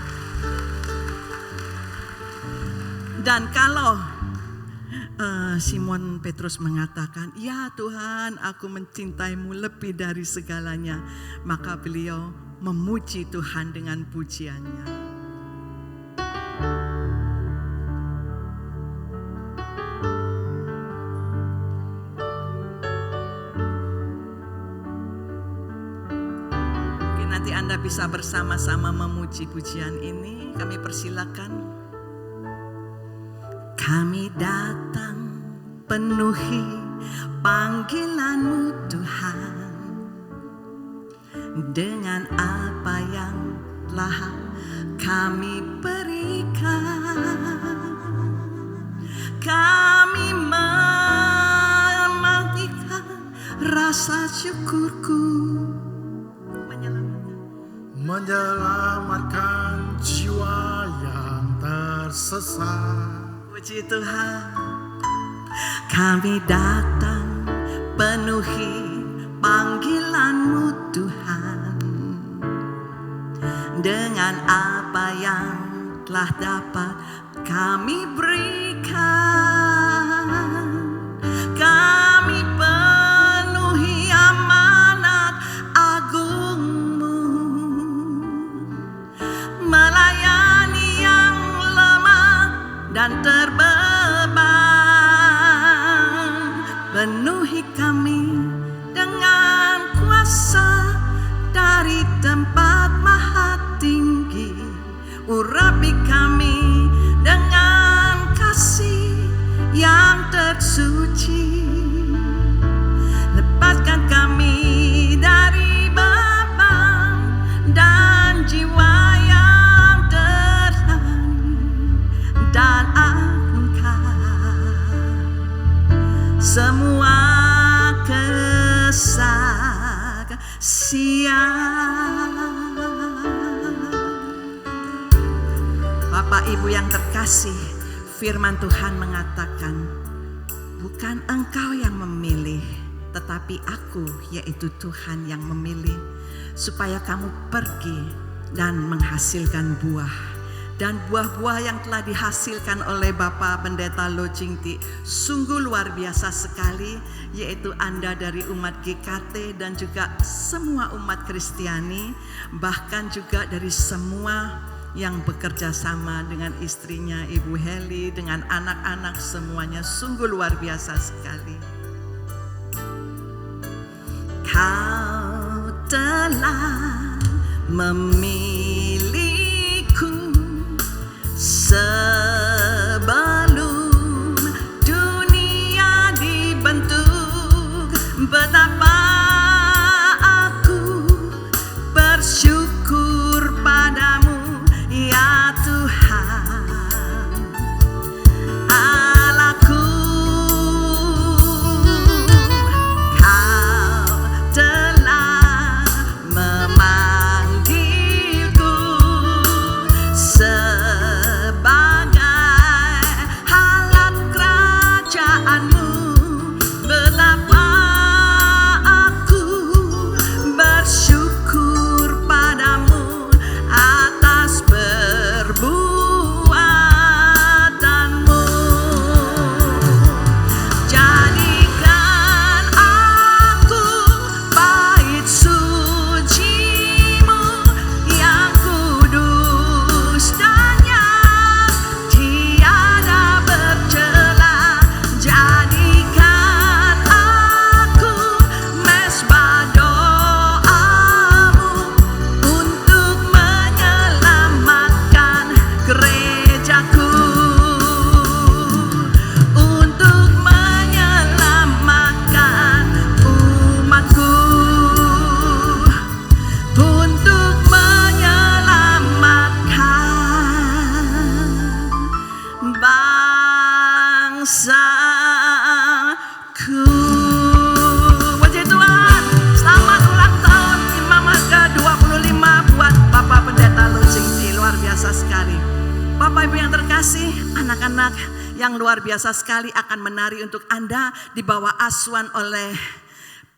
Dan kalau Simon Petrus mengatakan, ya Tuhan, aku mencintaimu lebih dari segalanya, maka beliau memuji Tuhan dengan pujiannya. Mungkin nanti Anda bisa bersama-sama memuji pujian ini. Kami persilakan. Kami datang penuhi panggilan-Mu Tuhan, dengan apa yang telah kami berikan. Kami mematikan rasa syukurku, Menyelamatkan jiwa yang tersesat. Puji Tuhan. Kami datang penuhi panggilan-Mu Tuhan, dengan apa yang telah dapat kami berikan. Kami penuhi amanat agung-Mu, melayani yang lemah dan terbeban. Penuhi kami dengan kuasa dari tempat maha tinggi. Urapi kami dengan kasih yang tersuci. Lepaskan kami dari beban dan jiwa yang tertani, dan angkat semua kesaksian. Bapak Ibu yang terkasih, firman Tuhan mengatakan, bukan engkau yang memilih, tetapi aku, yaitu Tuhan yang memilih, supaya kamu pergi dan menghasilkan buah, Dan buah-buah yang telah dihasilkan oleh Bapak Pendeta Lo Jingti sungguh luar biasa sekali, yaitu Anda dari umat GKT dan juga semua umat Kristiani, bahkan juga dari semua yang bekerja sama dengan istrinya Ibu Heli, dengan anak-anak semuanya, sungguh luar biasa sekali. Kau telah memilihku sebelum dunia dibentuk. Betapa aku bersyukur padamu ya Tuhan Allahku. Kau telah memanggilku sebagai alat kerajaanmu. Betapa aku bersyukur padamu atas perbuatanmu. Jadikan aku bait suci-Mu yang kudus dan yang tiada bercela. Jadikan aku mezbah doa-Mu untuk menyelamatkan gerejaku, untuk menyelamatkan umatku, untuk menyelamatkan bangsaku. Puji Tuhan, selamat ulang tahun Imamat ke-25 buat Bapak Pendeta Lo Jingti, luar biasa sekali. Bapak Ibu yang terkasih, anak-anak yang luar biasa sekali akan menari untuk Anda di bawah asuhan oleh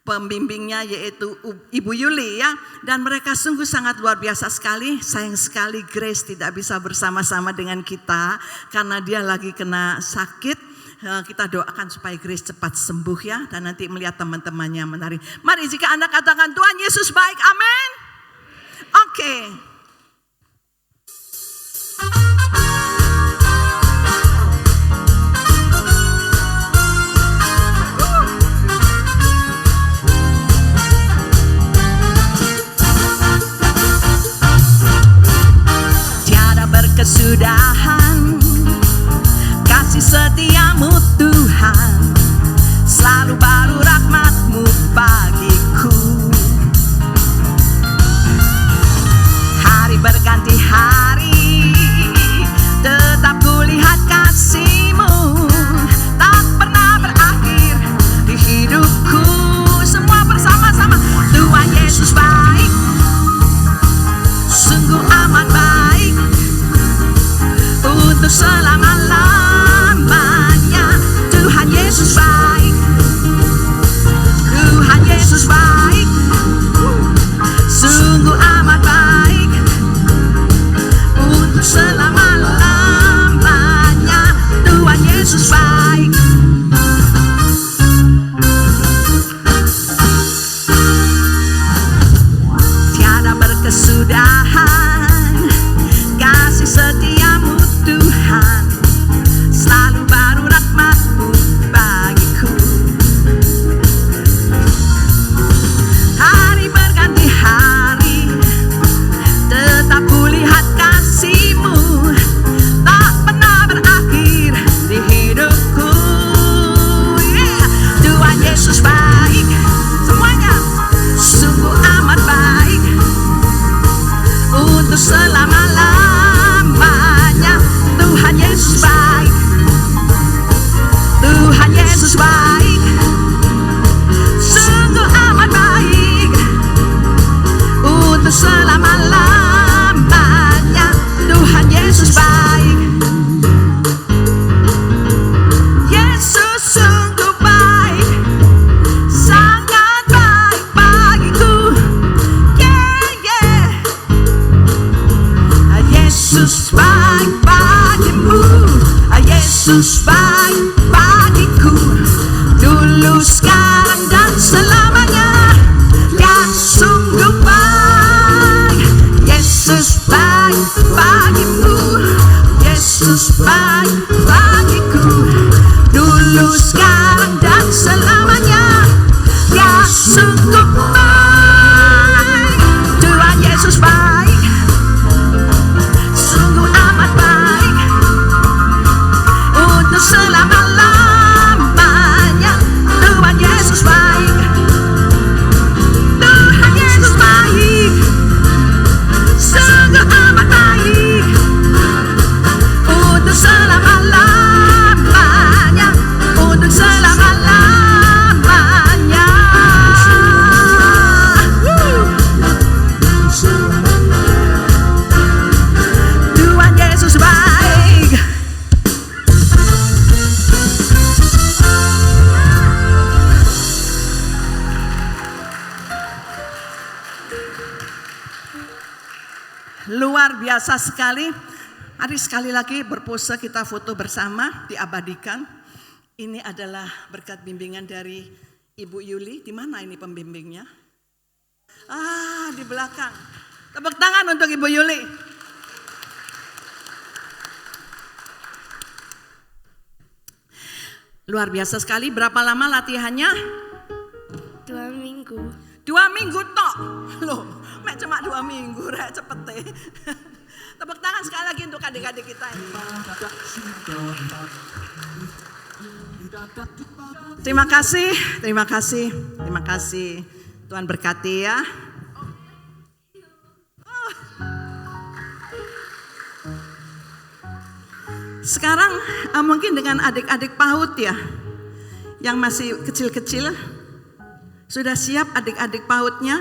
pembimbingnya yaitu Ibu Yuli ya. Dan mereka sungguh sangat luar biasa sekali. Sayang sekali Grace tidak bisa bersama-sama dengan kita karena dia lagi kena sakit. Kita doakan supaya Grace cepat sembuh ya, dan nanti melihat teman-temannya menari. Mari jika Anda katakan Tuhan Yesus baik, amin. Oke. Tiada berkesudahan kasih setia-Mu Tuhan, selalu baru rahmat-Mu bagiku. Hari berganti hari, tetap kulihat kasih-Mu tak pernah berakhir di hidupku. Semua bersama-sama, Tuhan Yesus baik, sungguh amat baik untuk selama-lamanya. Tuhan Yesus baik, Tuhan Yesus baik, sungguh amat baik untuk selama-lamanya. Tuhan Yesus baik. Tiada berkesudahan kasih setia-Mu Tuhan, selalu baru rahmat-Mu bagiku. Hari berganti hari, tetap kulihat kasih-Mu tak pernah berakhir di hidupku. Tuhan Yesus baik, semuanya sungguh amat baik untuk Yesus baik bagiku, dulu, sekarang, dan selamanya. Dia sungguh baik. Yesus baik bagimu, Yesus baik bagiku, dulu, sekarang, dan selamanya. Dia sungguh baik. Tuhan Yesus baik, sungguh amat baik, untuk selama-lamanya. Tuhan Yesus baik, Tuhan Yesus baik, sungguh amat baik, untuk selama-lamanya, untuk selama-lamanya. Tuhan Yesus baik. Luar biasa sekali. Mari sekali lagi berpose, kita foto bersama, diabadikan. Ini adalah berkat bimbingan dari Ibu Yuli. Di mana ini pembimbingnya? Di belakang. Tepuk tangan untuk Ibu Yuli. Luar biasa sekali. Berapa lama latihannya? 2 minggu. 2 minggu tok. Loh, mek cuma 2 minggu, rek cepet deh. Tepuk tangan sekali lagi untuk adik-adik kita ini. Terima kasih, terima kasih, terima kasih. Tuhan berkati ya. Sekarang mungkin dengan adik-adik PAUD ya, yang masih kecil-kecil, sudah siap adik-adik PAUD-nya?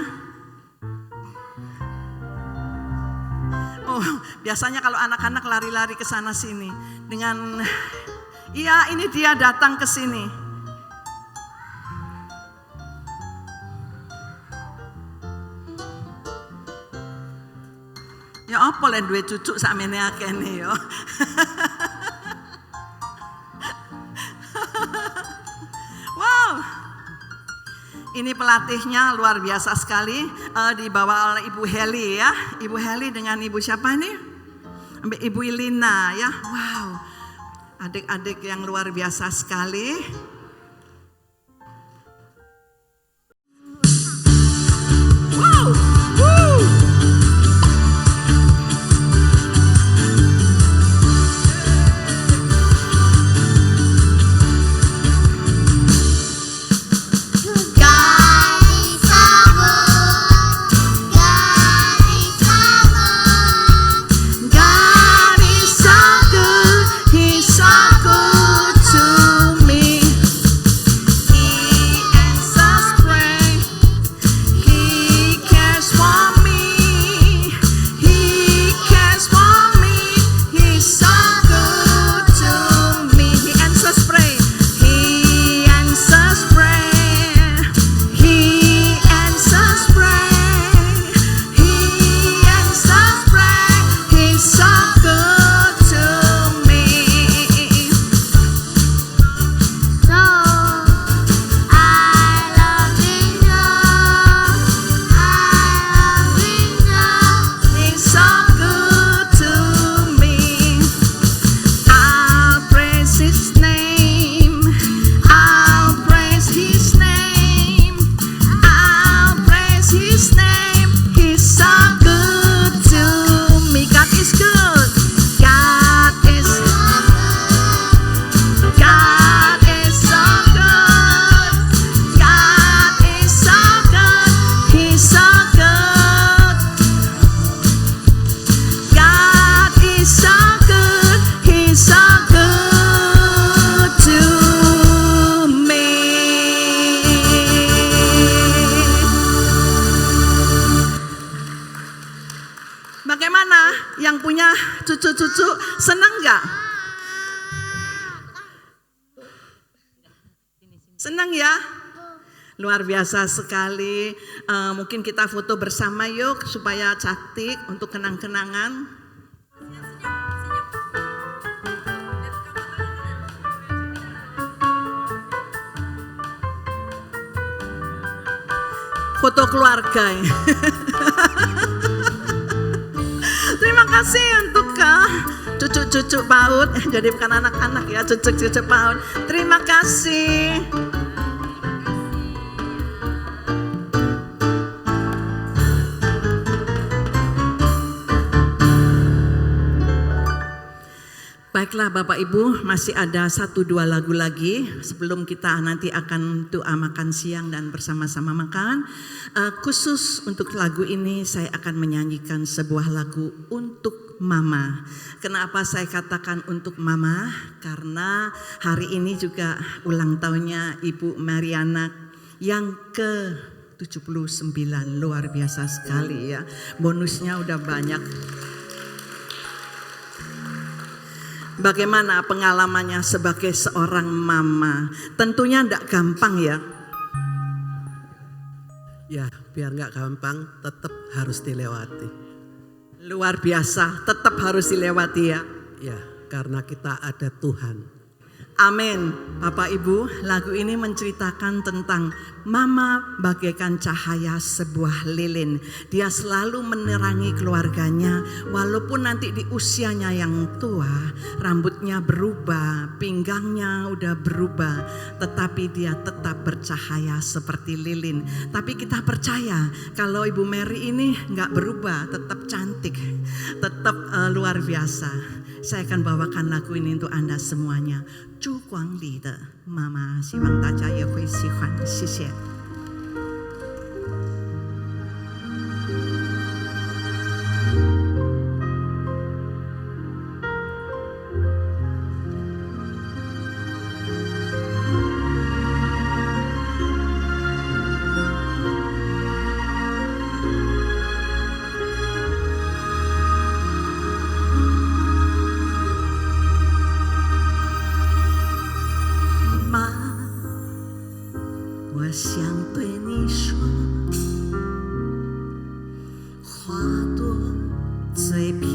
Oh, biasanya kalau anak-anak lari-lari ke sana sini dengan, iya ini dia datang ke sini. Ya apa lah duwe cucu sakmene akene ya. Wow. Ini pelatihnya luar biasa sekali, dibawa oleh Ibu Heli ya. Ibu Heli dengan Ibu siapa nih? Ibu Ilina ya. Wow, adik-adik yang luar biasa sekali. Wow, woo. Bagaimana yang punya cucu-cucu, senang nggak? Senang ya? Luar biasa sekali. Mungkin kita foto bersama yuk supaya cantik untuk kenang-kenangan. foto keluarga. Terima kasih untuk cucu-cucu PAUD. Jadi bukan anak-anak ya, cucu-cucu PAUD. Terima kasih. Baiklah Bapak Ibu, masih ada 1-2 lagu lagi sebelum kita nanti akan doa makan siang dan bersama-sama makan. Khusus untuk lagu ini saya akan menyanyikan sebuah lagu untuk Mama. Kenapa saya katakan untuk Mama? Karena hari ini juga ulang tahunnya Ibu Mariana yang ke-79. Luar biasa sekali ya, bonusnya udah banyak. Bagaimana pengalamannya sebagai seorang mama? Tentunya tidak gampang ya. Ya, biar nggak gampang, tetap harus dilewati. Luar biasa, tetap harus dilewati ya. Ya, karena kita ada Tuhan. Amin. Bapak Ibu, lagu ini menceritakan tentang mama bagaikan cahaya sebuah lilin. Dia selalu menerangi keluarganya walaupun nanti di usianya yang tua, rambutnya berubah, pinggangnya udah berubah, tetapi dia tetap bercahaya seperti lilin. Tapi kita percaya kalau Ibu Mary ini nggak berubah, tetap cantik, tetap luar biasa. Saya akan bawakan lagu ini untuk Anda semuanya. 烛光里的妈妈，希望大家也会喜欢，谢谢。我想对你说，花朵最偏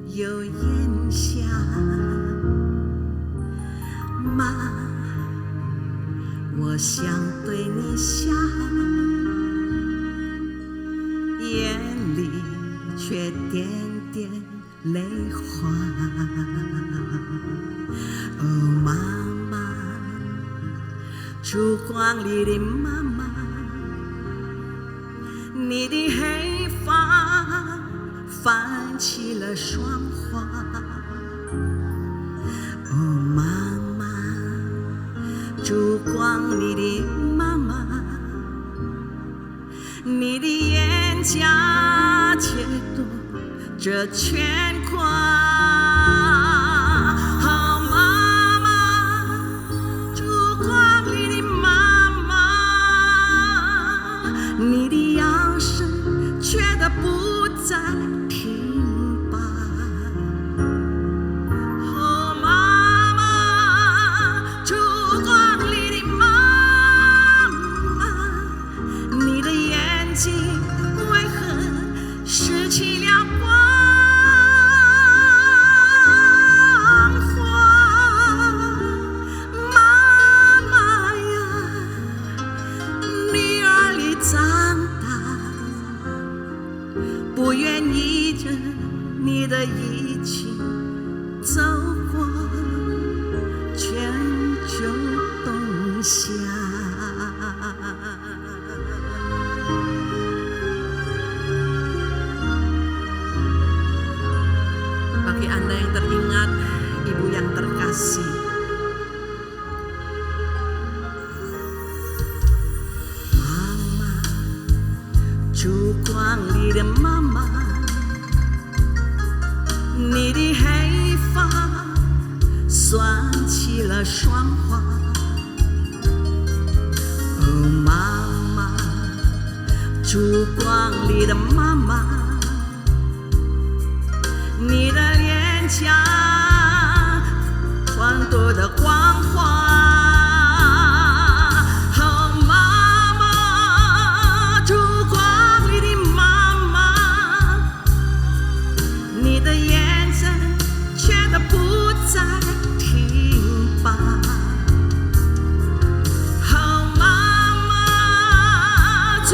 有烟霞，妈，我想对你笑，眼里却点点泪花。哦，妈妈。烛光里的妈妈，你的黑发泛起了霜花。哦，妈妈，烛光里的妈妈，你的眼颊解冻着牵挂。你的摇声却得不再停摆。哦，妈妈，烛光里的妈妈，你的眼睛为何失去了光华？妈妈呀，女儿里长大，不愿依着你的意情走过全球冬夏。Bagi Anda yang teringat, Ibu yang terkasih, Mama， 烛光里的妈妈，你的黑发算起了霜花。哦，妈妈，烛光里的妈妈，你的脸颊穿朵的光华。哦，妈妈，烛光里的妈妈，你的眼神却得不再停摆。哦，妈妈，烛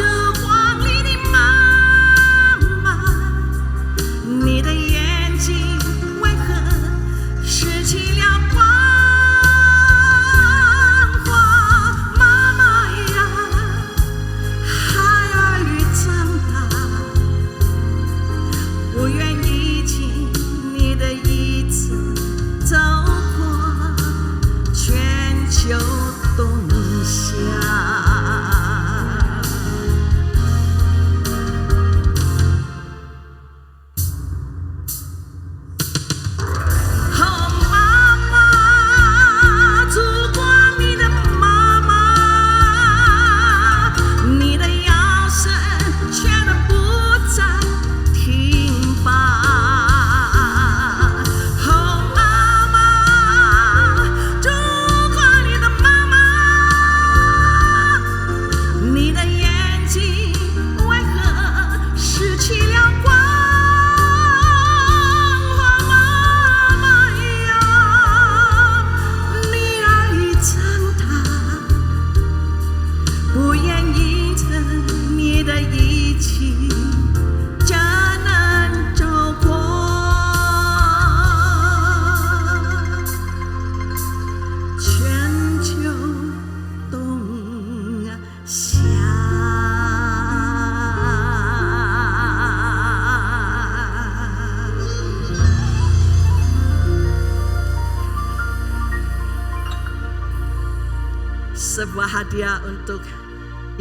sebuah hadiah untuk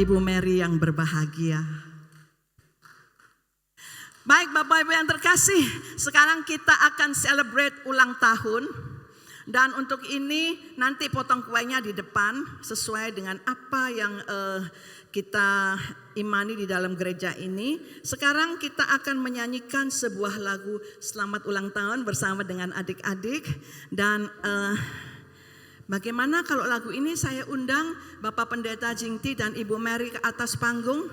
Ibu Mary yang berbahagia. Baik Bapak Ibu yang terkasih, sekarang kita akan celebrate ulang tahun. Dan untuk ini nanti potong kuenya di depan sesuai dengan apa yang kita imani di dalam gereja ini. Sekarang kita akan menyanyikan sebuah lagu selamat ulang tahun bersama dengan adik-adik. Dan bagaimana kalau lagu ini saya undang Bapak Pendeta Jingti dan Ibu Mary ke atas panggung.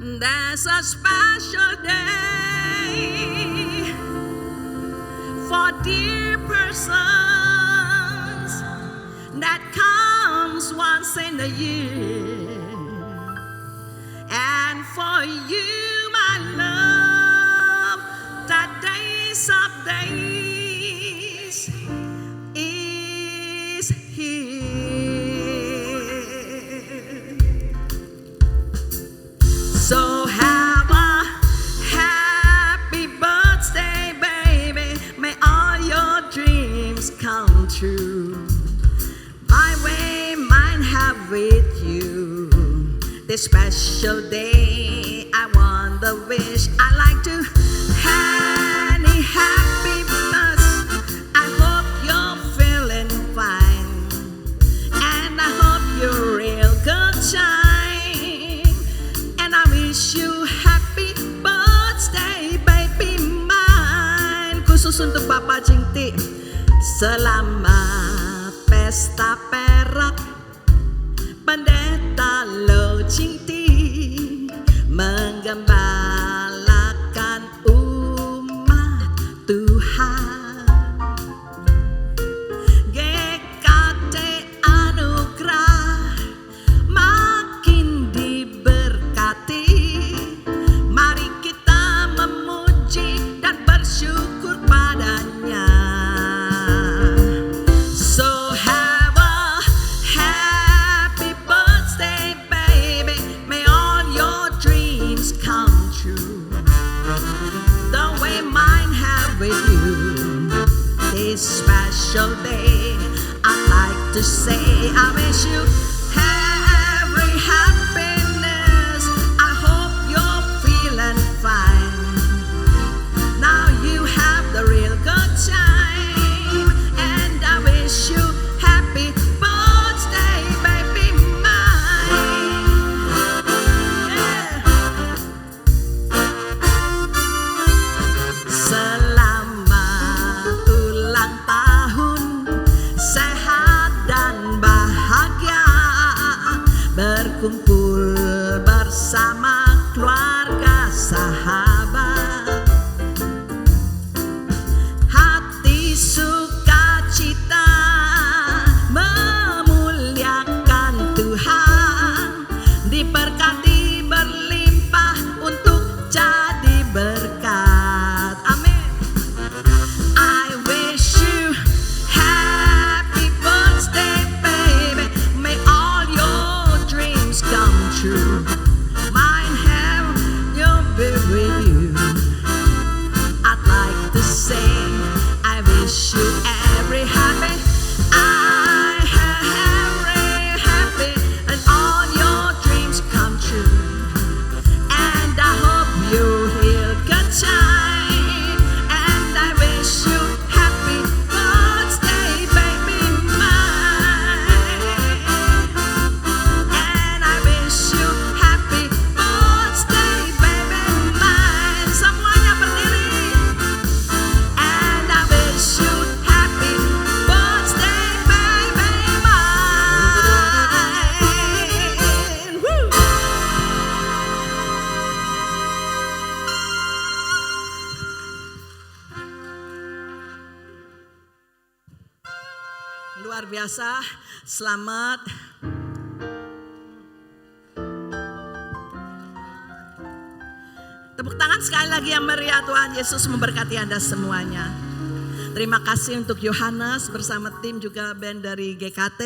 There's a special day for dear persons that comes once in a year, and for you, my love, that days of days is here. So have a happy birthday, baby. May all your dreams come true. My way, mine have with you. This special day, I want the wish. I like to any happy bus. I hope you're feeling fine, and I hope you're real good time. I wish you happy birthday, baby mine. Khusus untuk Bapak Jingti. Selamat pesta perak Pendeta Lo Jingti, menggembalakan umat Tuhan. GKT anugerah makin diberkati. Mari kita memuji dan bersyukur padanya. So have a happy birthday, baby. May all your dreams come true, the way mine have with you. This special day, I'd like to say I wish you every happiness. I hope you're feeling fine. Now you have the real good time, and I wish you happy birthday, baby mine. Yeah. Selamat ulang tahun, sehat dan bahagia, berkumpul bersama keluarga sahabat. Hati sukacita memuliakan Tuhan, diberkati berlimpah untuk jadi berkat. Amin. I wish you happy birthday, baby. May all your dreams come true. Mine have you'll be with you. I'd like to say I wish you every happy. I every happy, and all your dreams come true. And I hope you hear good time. And I wish you happy birthday, baby mine. And I wish you happy birthday, baby mine. Semuanya berdiri. And I wish you happy birthday, baby mine. Woo! Luar biasa, selamat. Tepuk tangan sekali lagi yang meriah. Tuhan Yesus memberkati Anda semuanya. Terima kasih untuk Yohanes bersama tim juga band dari GKT.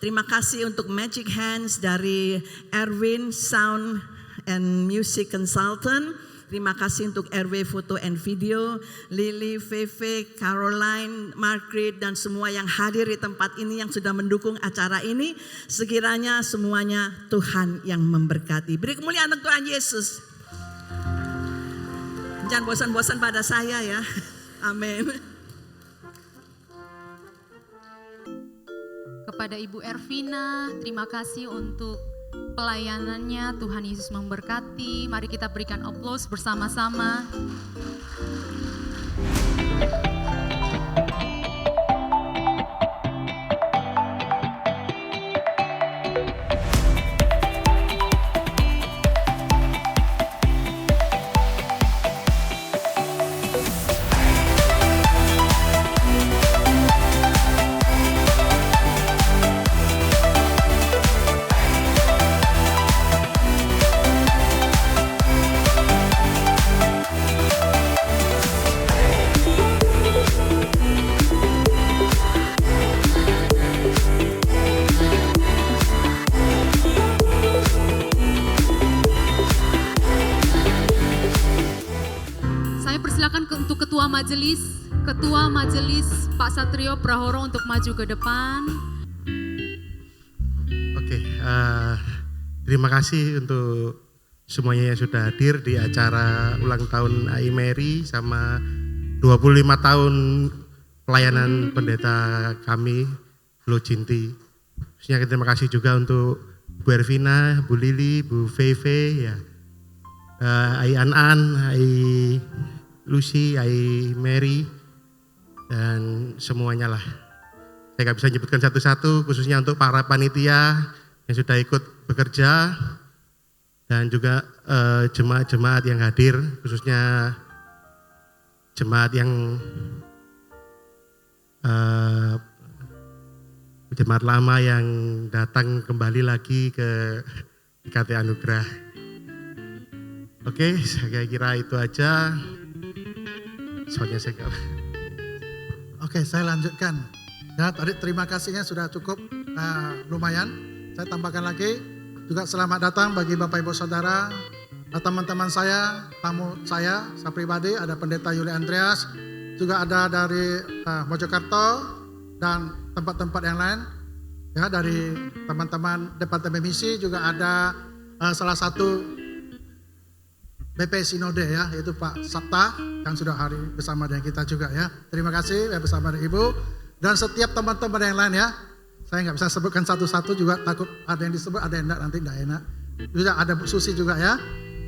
Terima kasih untuk Magic Hands dari Erwin Sound and Music Consultant. Terima kasih untuk RW Foto and Video, Lily, Feve, Caroline, Margaret, dan semua yang hadir di tempat ini yang sudah mendukung acara ini. Sekiranya semuanya Tuhan yang memberkati. Beri kemuliaan untuk Tuhan Yesus. Jangan bosan-bosan pada saya ya. Amin. Kepada Ibu Ervina, terima kasih untuk pelayanannya. Tuhan Yesus memberkati. Mari kita berikan aplaus bersama-sama. Untuk Ketua Majelis Pak Satrio Prahoro untuk maju ke depan. Oke, terima kasih untuk semuanya yang sudah hadir di acara ulang tahun AI Mary sama 25 tahun pelayanan pendeta kami, Flo Cinti. Khususnya terima kasih juga untuk Bu Ervina, Bu Lili, Bu Feve, ya, AI An-An, AI Lucy, AI Mary, dan semuanya lah. Saya nggak bisa menyebutkan satu-satu, khususnya untuk para panitia yang sudah ikut bekerja, dan juga jemaat-jemaat yang hadir, khususnya jemaat yang jemaat lama yang datang kembali lagi ke IKT Anugerah. Oke, saya kira itu aja. Soalnya saya Oke, saya lanjutkan. Ya, tadi terima kasihnya sudah cukup lumayan. Saya tambahkan lagi juga selamat datang bagi Bapak Ibu Saudara, teman-teman saya, tamu saya pribadi, ada Pendeta Yuli Andreas, juga ada dari Mojokerto dan tempat-tempat yang lain. Ya, dari teman-teman Departemen Misi juga ada salah satu BP Sinode ya, yaitu Pak Sabta yang sudah hari bersama dengan kita juga ya. Terima kasih ya bersama dengan Ibu dan setiap teman-teman yang lain ya. Saya nggak bisa sebutkan satu-satu juga takut ada yang disebut, ada yang enggak, nanti enggak enak. Juga ada Bu Susi juga ya,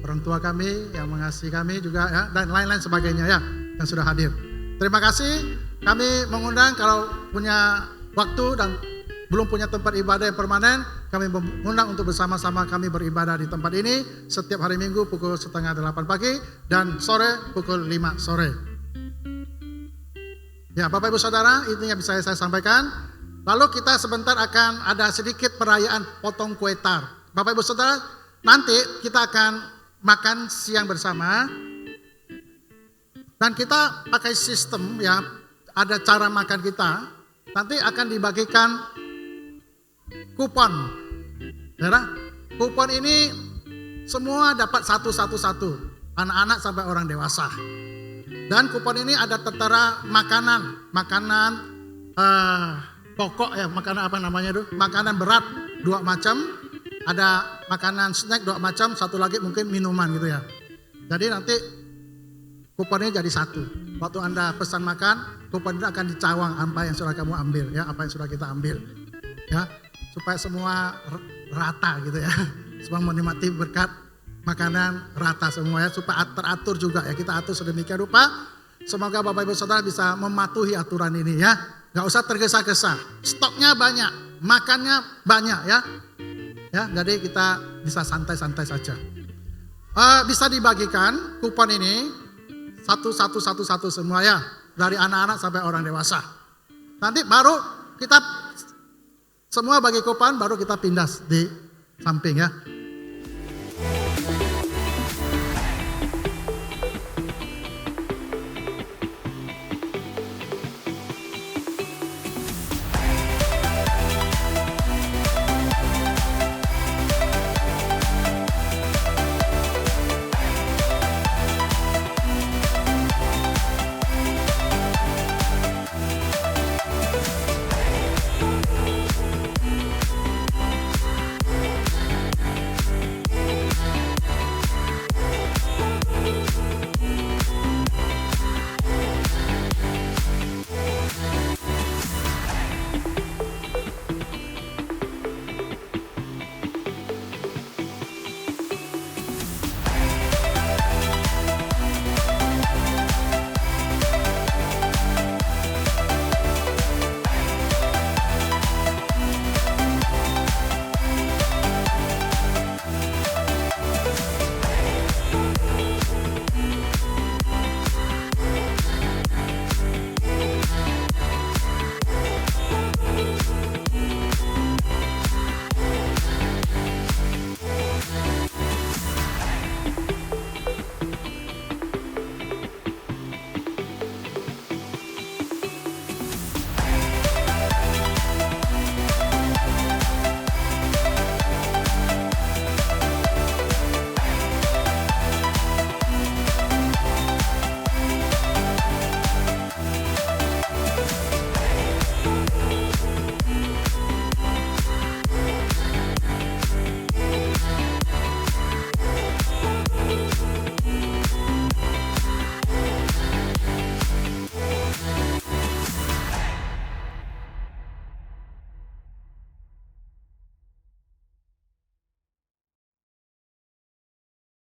orang tua kami yang mengasihi kami juga ya, dan lain-lain sebagainya ya yang sudah hadir. Terima kasih. Kami mengundang kalau punya waktu dan belum punya tempat ibadah yang permanen, kami mengundang untuk bersama-sama kami beribadah di tempat ini setiap hari Minggu pukul 7:30 pagi dan sore pukul 5 sore. Ya, Bapak Ibu Saudara, itu yang bisa saya sampaikan. Lalu kita sebentar akan ada sedikit perayaan potong kue tar. Bapak Ibu Saudara, nanti kita akan makan siang bersama. Dan kita pakai sistem ya, ada cara makan kita. Nanti akan dibagikan kupon. Ya, kupon ini semua dapat satu, anak-anak sampai orang dewasa. Dan kupon ini ada tertera makanan pokok ya, makanan apa namanya itu? Makanan berat 2 macam, ada makanan snack 2 macam, satu lagi mungkin minuman gitu ya. Jadi nanti kuponnya jadi satu. Waktu Anda pesan makan, kupon itu akan dicawang apa yang sudah kamu ambil ya, apa yang sudah kita ambil. Ya, supaya semua rata gitu ya. Semua menikmati berkat makanan rata semua ya, supaya teratur juga ya, kita atur sedemikian rupa. Semoga Bapak Ibu Saudara bisa mematuhi aturan ini ya. Gak usah tergesa-gesa, stoknya banyak, makannya banyak ya. Ya, jadi kita bisa santai-santai saja. Bisa dibagikan kupon ini satu semua ya, dari anak-anak sampai orang dewasa. Nanti baru kita semua bagi kupon, baru kita pindah di samping ya.